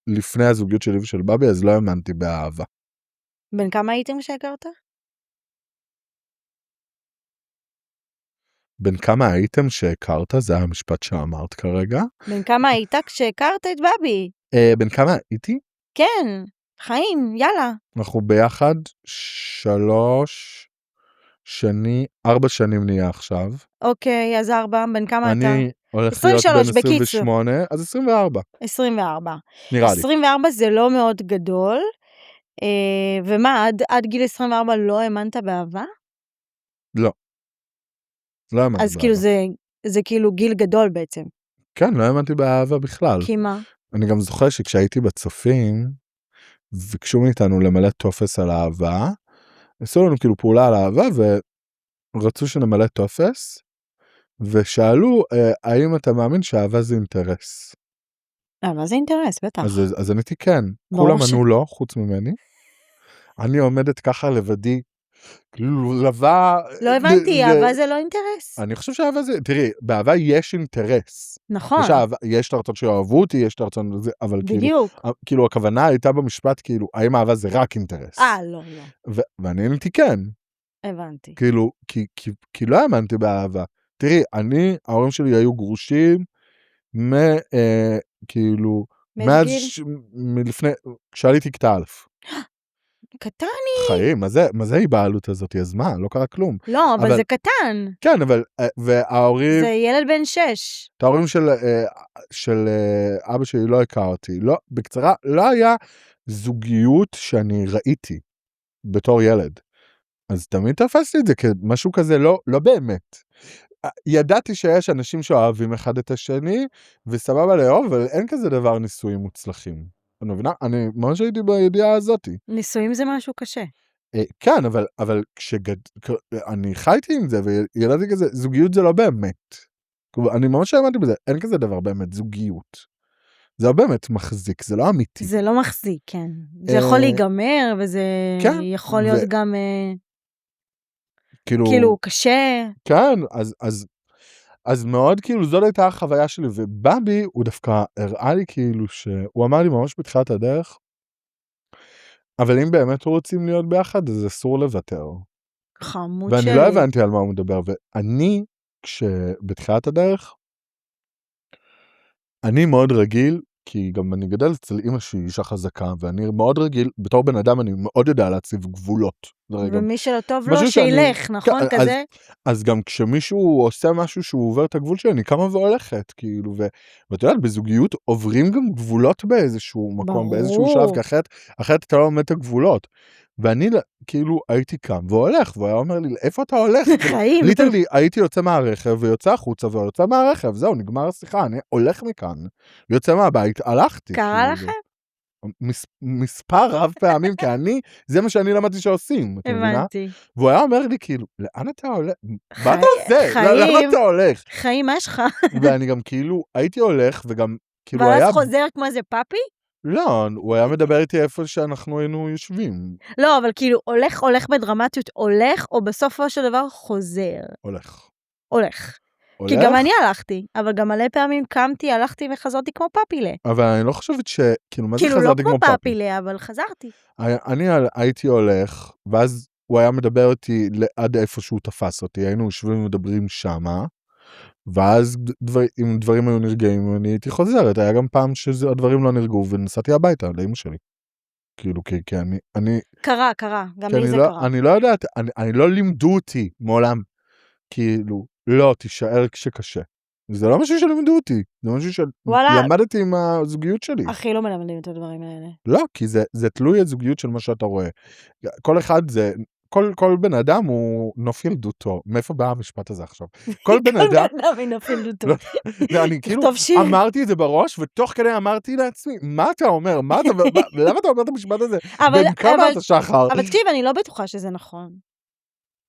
Speaker 2: לפני הזוגיות שלי ושל בבי, אז לא האמנתי באהבה.
Speaker 1: בן כמה הייתם כשהכרת?
Speaker 2: בן כמה הייתם שהכרת? זה היה המשפט שאמרת כרגע.
Speaker 1: בן כמה היית כשהכרת את בבי?
Speaker 2: בן כמה הייתי?
Speaker 1: כן, חיים, יאללה.
Speaker 2: אנחנו ביחד 4 שנים נהיה עכשיו.
Speaker 1: אוקיי, אז 4, בן כמה אתה?
Speaker 2: אני הולך להיות בן 28, אז 24.
Speaker 1: 24.
Speaker 2: נראה לי.
Speaker 1: 24 זה לא מאוד גדול, ומה, עד גיל 24 לא האמנת באהבה?
Speaker 2: לא. לא האמנתי באהבה.
Speaker 1: אז כאילו זה כאילו גיל גדול בעצם.
Speaker 2: כן, לא האמנתי באהבה בכלל.
Speaker 1: כי מה?
Speaker 2: אני גם זוכר שכשהייתי בצופים, ביקשו מאיתנו למלא טופס על אהבה, עשו לנו כאילו פעולה על אהבה, ורצו שנמלא טופס, ושאלו, האם אתה מאמין שאהבה זה אינטרס?
Speaker 1: אהבה זה אינטרס, בטח.
Speaker 2: אז עניתי כן, כולם ענו לא, חוץ ממני. אני עומדת ככה לבדי, כאילו לבא...
Speaker 1: לא הבנתי, אהבה זה לא אינטרס.
Speaker 2: אני חושב שאהבה זה, תראי, באהבה יש אינטרס.
Speaker 1: נכון.
Speaker 2: יש את הרצון שאוהבו אותי, יש את הרצון לזה, אבל כאילו הכוונה הייתה במשפט, כאילו, האם אהבה זה רק אינטרס?
Speaker 1: לא.
Speaker 2: ואני עניתי כן.
Speaker 1: הבנתי.
Speaker 2: כאילו, כי לא האמנתי באהבה. תראי, ההורים שלי היו גרושים, כאילו, מלפני, כשעליתי כיתה א'.
Speaker 1: קטני.
Speaker 2: חיים, מה זה ההיבעלות הזאת? אז מה? לא קרה כלום.
Speaker 1: לא, אבל זה קטן.
Speaker 2: כן, אבל, וההורים...
Speaker 1: זה ילד בן 6.
Speaker 2: את ההורים של אבא שלי לא הכרתי. לא, בקצרה, לא היה זוגיות שאני ראיתי בתור ילד. אז תמיד תפסתי את זה כמשהו כזה, לא באמת. ידעתי שיש אנשים שאוהבים אחד את השני, וסבבה לאהוב, אבל אין כזה דבר נישואים מוצלחים. אני מבינה? אני ממש הייתי בידיעה הזאת.
Speaker 1: נישואים זה משהו קשה.
Speaker 2: כן, אבל אני חייתי עם זה, וילדתי כזה, זוגיות זה לא באמת. אני ממש האמנתי בזה, אין כזה דבר באמת, זוגיות. זה לא באמת מחזיק, זה לא אמיתי.
Speaker 1: זה לא מחזיק, כן. זה יכול להיגמר, וזה יכול להיות גם... כאילו קשה.
Speaker 2: כן, אז מאוד כאילו זאת הייתה החוויה שלי, ובאבי הוא דווקא הראה לי כאילו שהוא אמר לי ממש בתחילת הדרך, אבל אם באמת רוצים להיות ביחד, אז אסור לוותר.
Speaker 1: חמוד שלי.
Speaker 2: ואני לא הבנתי על מה הוא מדבר, ואני, כשבתחילת הדרך, אני מאוד רגיל, כי גם אני גדל אצל אמא שהיא אישה חזקה, ואני מאוד רגיל, בתור בן אדם אני מאוד יודע להציב גבולות.
Speaker 1: ומי שלא טוב לו שילך, נכון כזה?
Speaker 2: אז גם כשמישהו עושה משהו שהוא עובר את הגבול שלי, אני קמה והולכת, כאילו, ואתה יודע, בזוגיות עוברים גם גבולות באיזשהו מקום, באיזשהו שלב, כי אחרת אתה לא עומד את הגבולות. ואני כאילו הייתי קם והולך, והוא היה אומר לי, איפה אתה הולך?
Speaker 1: חיים.
Speaker 2: ליטרלי, הייתי יוצא מהרכב ויוצא החוצה ויוצא מהרכב, זהו, נגמר השיחה, אני הולך מכאן, יוצא מהבית, הלכתי.
Speaker 1: קרה לכם?
Speaker 2: מספר רב פעמים, כי זה מה שאני למדתי שעושים, אתה מבינה?
Speaker 1: הבנתי.
Speaker 2: והוא היה אומר לי כאילו, לאן אתה הולך? מה אתה עושה? לאן אתה הולך?
Speaker 1: חיים, מה שלך?
Speaker 2: ואני גם כאילו, הייתי הולך, וגם כאילו היה...
Speaker 1: ואז חוזר כמו איזה פאפי?
Speaker 2: לא, הוא היה מדבר איתי איפה שאנחנו היינו יושבים.
Speaker 1: לא, אבל כאילו, הולך בדרמטיות, הולך, או בסופו של דבר חוזר?
Speaker 2: הולך.
Speaker 1: כי גם אני הלכתי, אבל גם מלא פעמים קמתי, הלכתי וחזרתי כמו פאפילה.
Speaker 2: אבל אני לא חושבת כאילו, מה זה
Speaker 1: כאילו לא
Speaker 2: חזרתי
Speaker 1: כמו
Speaker 2: כמו פאפילה?
Speaker 1: פאפילה, אבל חזרתי.
Speaker 2: אני הייתי הולך, ואז הוא היה מדבר אותי עד איפה שהוא תפס אותי, היינו יושבים ומדברים שמה, ואז אם דברים היו נרגעים, אני הייתי חוזרת, היה גם פעם שהדברים לא נרגעו, ונסעתי הביתה לאמא שלי. כאילו, כי אני...
Speaker 1: קרה, גם לי זה קרה.
Speaker 2: אני לא יודעת, אני לא לימדו אותי מעולם, כאילו, לא, תישאר כשקשה. זה לא משהו שלימדו אותי, זה משהו שלמדתי עם הזוגיות שלי.
Speaker 1: הכי לא מלמדים את הדברים האלה.
Speaker 2: לא, כי זה תלוי הזוגיות של מה שאתה רואה. כל אחד זה, כל בן אדם הוא נוף ילדותו. מאיפה בא המשפט הזה עכשיו? כל בן אדם
Speaker 1: היא נוף ילדותו.
Speaker 2: אני כאילו אמרתי את זה בראש, ותוך כדי אמרתי לעצמי, מה אתה אומר? למה אתה אומר את המשפט הזה? בן כמה אתה שחר?
Speaker 1: אבל תקשיב, אני לא בטוחה שזה נכון.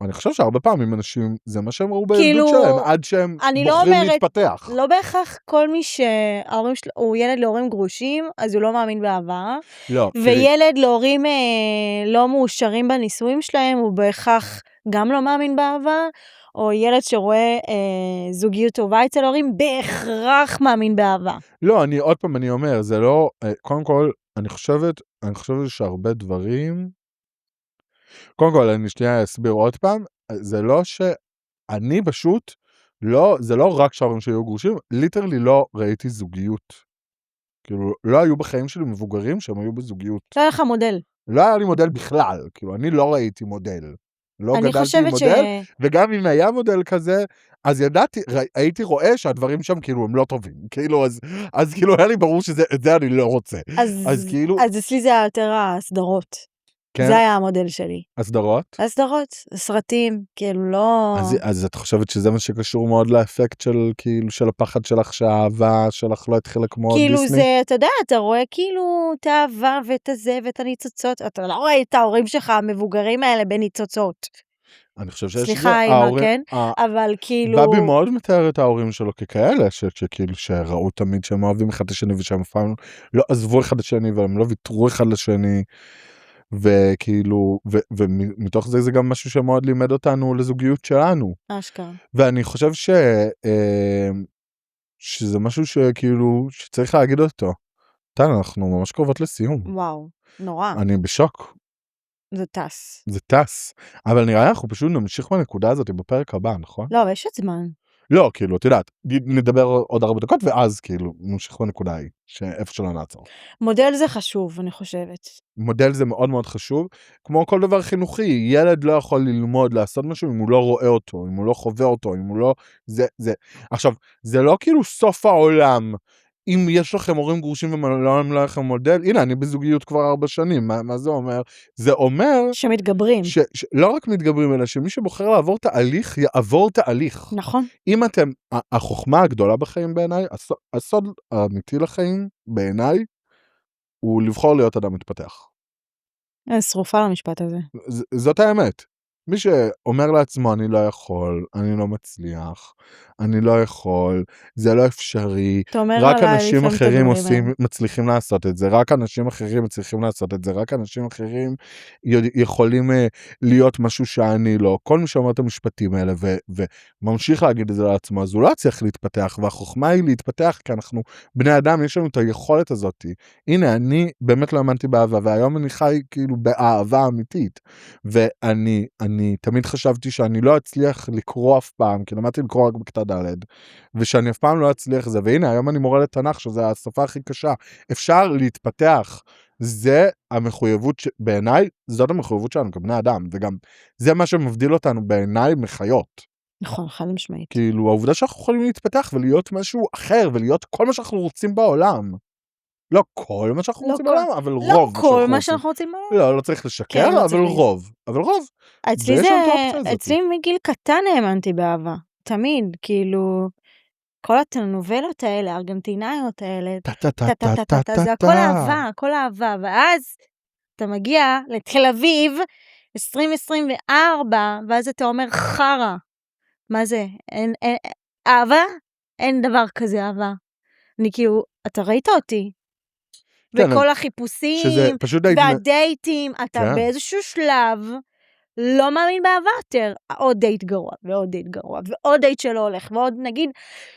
Speaker 2: אני חושב שהרבה פעמים אנשים, זה מה שהם ראו בילדות שלהם, עד שהם בוחרים להתפתח.
Speaker 1: לא בהכרח כל מי שההורים שלו, הוא ילד להורים גרושים, אז הוא לא מאמין באהבה.
Speaker 2: לא.
Speaker 1: וילד להורים לא מאושרים בנישואים שלהם, הוא בהכרח גם לא מאמין באהבה, או ילד שרואה זוגיות טובה אצל ההורים, בהכרח מאמין באהבה.
Speaker 2: לא, עוד פעם אני אומר, זה לא, קודם כל, אני חושבת שהרבה דברים, קודם כל, אני שנייה אסביר עוד פעם, זה לא שאני פשוט, זה לא רק שההורים שלי היו גרושים, ליטרלי לא ראיתי זוגיות. כאילו, לא היו בחיים שלי מבוגרים שהם היו בזוגיות.
Speaker 1: לא היה לך מודל.
Speaker 2: לא היה לי מודל בכלל, כאילו, אני לא ראיתי מודל. לא גדלתי עם מודל, וגם אם היה מודל כזה, אז ידעתי, הייתי רואה שהדברים שם כאילו הם לא טובים. כאילו, אז כאילו היה לי ברור שזה אני לא רוצה. אז כאילו...
Speaker 1: אז אצלי זה היה יותר הסדרות.
Speaker 2: כן.
Speaker 1: זה היה המודל שלי.
Speaker 2: הסדרות?
Speaker 1: הסדרות, סרטים, כאילו לא...
Speaker 2: אז את חושבת שזה מה שקשור מאוד לאפקט של, כאילו, של הפחד שלך, שהאהבה שלך לא התחילה כמו
Speaker 1: כאילו
Speaker 2: דיסני?
Speaker 1: זה, אתה יודע, אתה רואה כאילו את האהבה ואת הזה ואת הניצוצות, אתה לא רואה את ההורים שלך, המבוגרים האלה בניצוצות.
Speaker 2: אני חושב שיש...
Speaker 1: סליחה, אמא, כן? אבל כאילו...
Speaker 2: בבי מאוד מתאר את ההורים שלו ככאלה, שכאילו שראו תמיד שהם אוהבים אחד לשני, ושהם אף פעם לא עזבו אחד לשני, והם לא ויתרו אחד לשני, וכאילו, ומתוך זה גם משהו שמאוד לימד אותנו לזוגיות שלנו.
Speaker 1: אשכרה.
Speaker 2: ואני חושב שזה משהו שכאילו, שצריך להגיד אותו. אנחנו ממש קרובות לסיום.
Speaker 1: וואו, נורא.
Speaker 2: אני בשוק.
Speaker 1: זה טס.
Speaker 2: זה טס. אבל נראה אנחנו פשוט נמשיך בנקודה הזאת בפרק הבא, נכון?
Speaker 1: לא, אבל יש עוד זמן.
Speaker 2: לא, כאילו, את יודעת, נדבר עוד 4 דקות, ואז כאילו, נמשיך בנקודה ההיא, שאיפה שלא נעצור.
Speaker 1: מודל זה חשוב, אני חושבת.
Speaker 2: מודל זה מאוד מאוד חשוב, כמו כל דבר חינוכי, ילד לא יכול ללמוד, לעשות משהו, אם הוא לא רואה אותו, אם הוא לא חווה אותו, אם הוא לא... עכשיו, זה לא כאילו סוף העולם, אם יש לכם הורים גרושים ומעולם לא לכם מודל, הנה, אני בזוגיות כבר 4 שנים, מה זה אומר? זה אומר...
Speaker 1: שמתגברים.
Speaker 2: לא רק מתגברים, אלא שמי שבוחר לעבור תהליך, יעבור תהליך.
Speaker 1: נכון.
Speaker 2: אם אתם, החוכמה הגדולה בחיים בעיניי, הסוד האמיתי לחיים בעיניי, הוא לבחור להיות אדם מתפתח.
Speaker 1: שרופה למשפט הזה.
Speaker 2: זאת האמת. מי שאומר לעצמו, אני לא יכול, אני לא מצליח, אני לא יכול, זה לא אפשרי, רק אנשים אחרים מצליחים לעשות את זה, רק אנשים אחרים מצליחים לעשות את זה, רק אנשים אחרים יכולים להיות משהו שאני לא. כל מי שאומר את המשפטים האלה וממשיך להגיד את זה לעצמו, אז הוא לא צריך להתפתח, והחוכמה היא להתפתח, כי אנחנו בני אדם, יש לנו את היכולת הזאת. הנה, אני באמת לא האמנתי באהבה, והיום אני חי כאילו באהבה אמיתית, ואני תמיד חשבתי שאני לא אצליח לקרוא אף פעם, כי למדתי לקרוא רק בכיתה ד', ושאני אף פעם לא אצליח זה, והנה, היום אני מורה לתנ"ך, שזו השפה הכי קשה. אפשר להתפתח, זה המחויבות, בעיניי, זאת המחויבות שלנו כבני אדם, וגם זה מה שמבדיל אותנו בעיניי מחיות.
Speaker 1: נכון, חד משמעית.
Speaker 2: כאילו, העובדה שאנחנו יכולים להתפתח ולהיות משהו אחר, ולהיות כל מה שאנחנו רוצים בעולם. לא כל מה שאנחנו רוצים בעולם, אבל רוב.
Speaker 1: לא כל מה שאנחנו רוצים בעולם.
Speaker 2: לא צריך לשקר, אבל רוב. אבל רוב.
Speaker 1: אצלי מגיל קטן האמנתי באהבה. תמיד, כאילו, כל הטלנובלות האלה, הארגנטינאיות האלה, זה הכל אהבה, הכל אהבה. ואז אתה מגיע לתל אביב, 2024, ואז אתה אומר חרה. מה זה? אהבה? אין דבר כזה אהבה. אני כאילו, אתה ראית אותי? וכל החיפושים, והדייטים, אתה באיזשהו שלב, לא מאמין באהבה יותר, עוד דייט גרוע, ועוד דייט גרוע, ועוד דייט שלא הולך, ועוד נגיד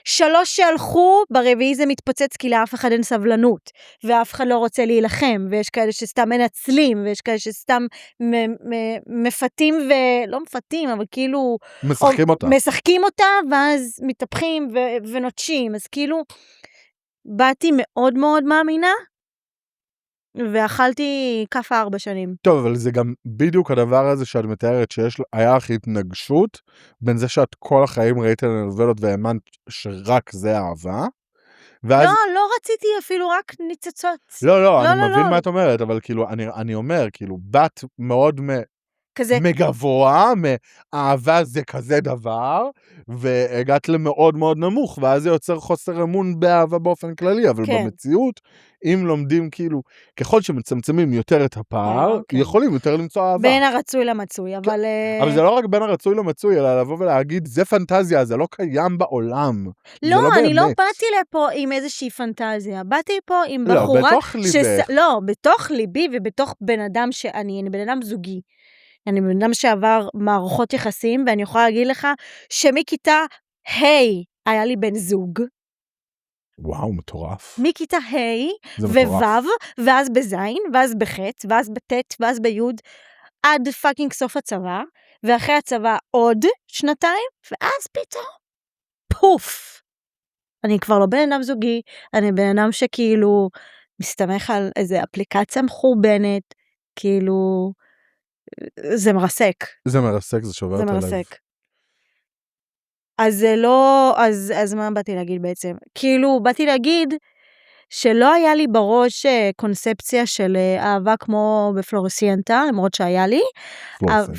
Speaker 1: 3 שהלכו, ברביעי זה מתפוצץ, כי לאף אחד אין סבלנות, ואף אחד לא רוצה להילחם, ויש כאלה שסתם מנצלים, ויש כאלה שסתם מפתים, ולא מפתים, אבל כאילו... משחקים אותה, ואז מתהפכים ונוטשים, אז כאילו, באתי מאוד מאוד מאמינה, ואכלתי כפה 4 שנים.
Speaker 2: טוב, אבל זה גם בדיוק הדבר הזה שאת מתארת, היה לך התנגשות, בין זה שאת כל החיים ראית לנבלות והאמנת שרק זה אהבה, ואז...
Speaker 1: לא רציתי אפילו רק ניצוצות.
Speaker 2: לא, אני מבין מה את אומרת, אבל כאילו, אני אומר, כאילו, בת מאוד
Speaker 1: כזה...
Speaker 2: מגבוה, מאהבה זה כזה דבר, והגעת למאוד מאוד נמוך, ואז זה יוצר חוסר אמון באהבה באופן כללי, אבל במציאות, אם לומדים כאילו, ככל שמצמצמים יותר את הפער, יכולים יותר למצוא אהבה.
Speaker 1: בין הרצוי למצוי, אבל...
Speaker 2: אבל זה לא רק בין הרצוי למצוי, אלא לבוא ולהגיד, זה פנטזיה, זה לא קיים בעולם.
Speaker 1: לא, אני לא באתי לפה עם איזושהי פנטזיה, באתי פה עם בחורה...
Speaker 2: לא, בתוך ליבך.
Speaker 1: לא, בתוך ליבי ובתוך בן אדם אני בן אדם זוגי. אני בן אדם שעבר מערכות יחסים, ואני יכולה להגיד לך שמכיתה היה לי בן זוג.
Speaker 2: וואו, מטורף.
Speaker 1: מכיתה ווו, ואז בזין, ואז בחץ, ואז בטט, ואז ביוד, עד פאקינג סוף הצבא, ואחרי הצבא עוד 2, ואז פתאום, פוף. אני כבר לא בן אדם זוגי, אני בן אדם שכאילו מסתמך על איזה אפליקציה מחורבנת, כאילו... זה מרסק.
Speaker 2: זה מרסק, זה שובר את הלב.
Speaker 1: זה מרסק. אז זה לא, אז מה באתי להגיד בעצם? כאילו, באתי להגיד שלא היה לי בראש קונספציה של אהבה כמו בפלורסיאנטה, למרות שהיה לי.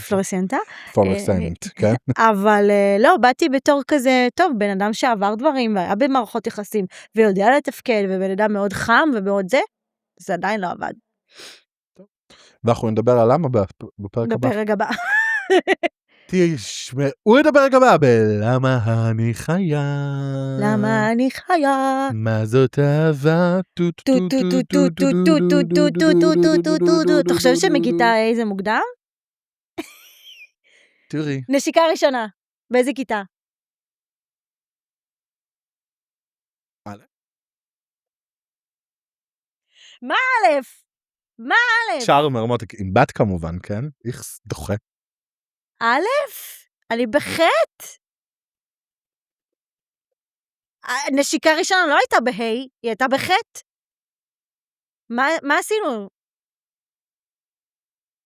Speaker 1: פלורסיאנטה.
Speaker 2: פלורסיאנט, כן.
Speaker 1: אבל לא, באתי בתור כזה, טוב, בן אדם שעבר דברים, והיה במערכות יחסים, ויודע לתפקד, ובן אדם מאוד חם, ובעוד זה עדיין לא עבד.
Speaker 2: ואנחנו נדבר על למה בפרק הבא.
Speaker 1: בפרק הבא.
Speaker 2: תשמעו את הפרק הבא בלמה אני חיה.
Speaker 1: למה אני חיה.
Speaker 2: מה זאת אהבה.
Speaker 1: אתה חושב שמכיתה A זה מוגדר?
Speaker 2: תראי.
Speaker 1: נשיקה ראשונה. באיזה כיתה?
Speaker 2: א'.
Speaker 1: מה א'? מה א'?
Speaker 2: שער מרמותק עם בת כמובן, כן? איכס דוחה.
Speaker 1: א'? אני בחטא. נשיקה ראשונה לא הייתה בהי, היא הייתה בחטא. מה עשינו?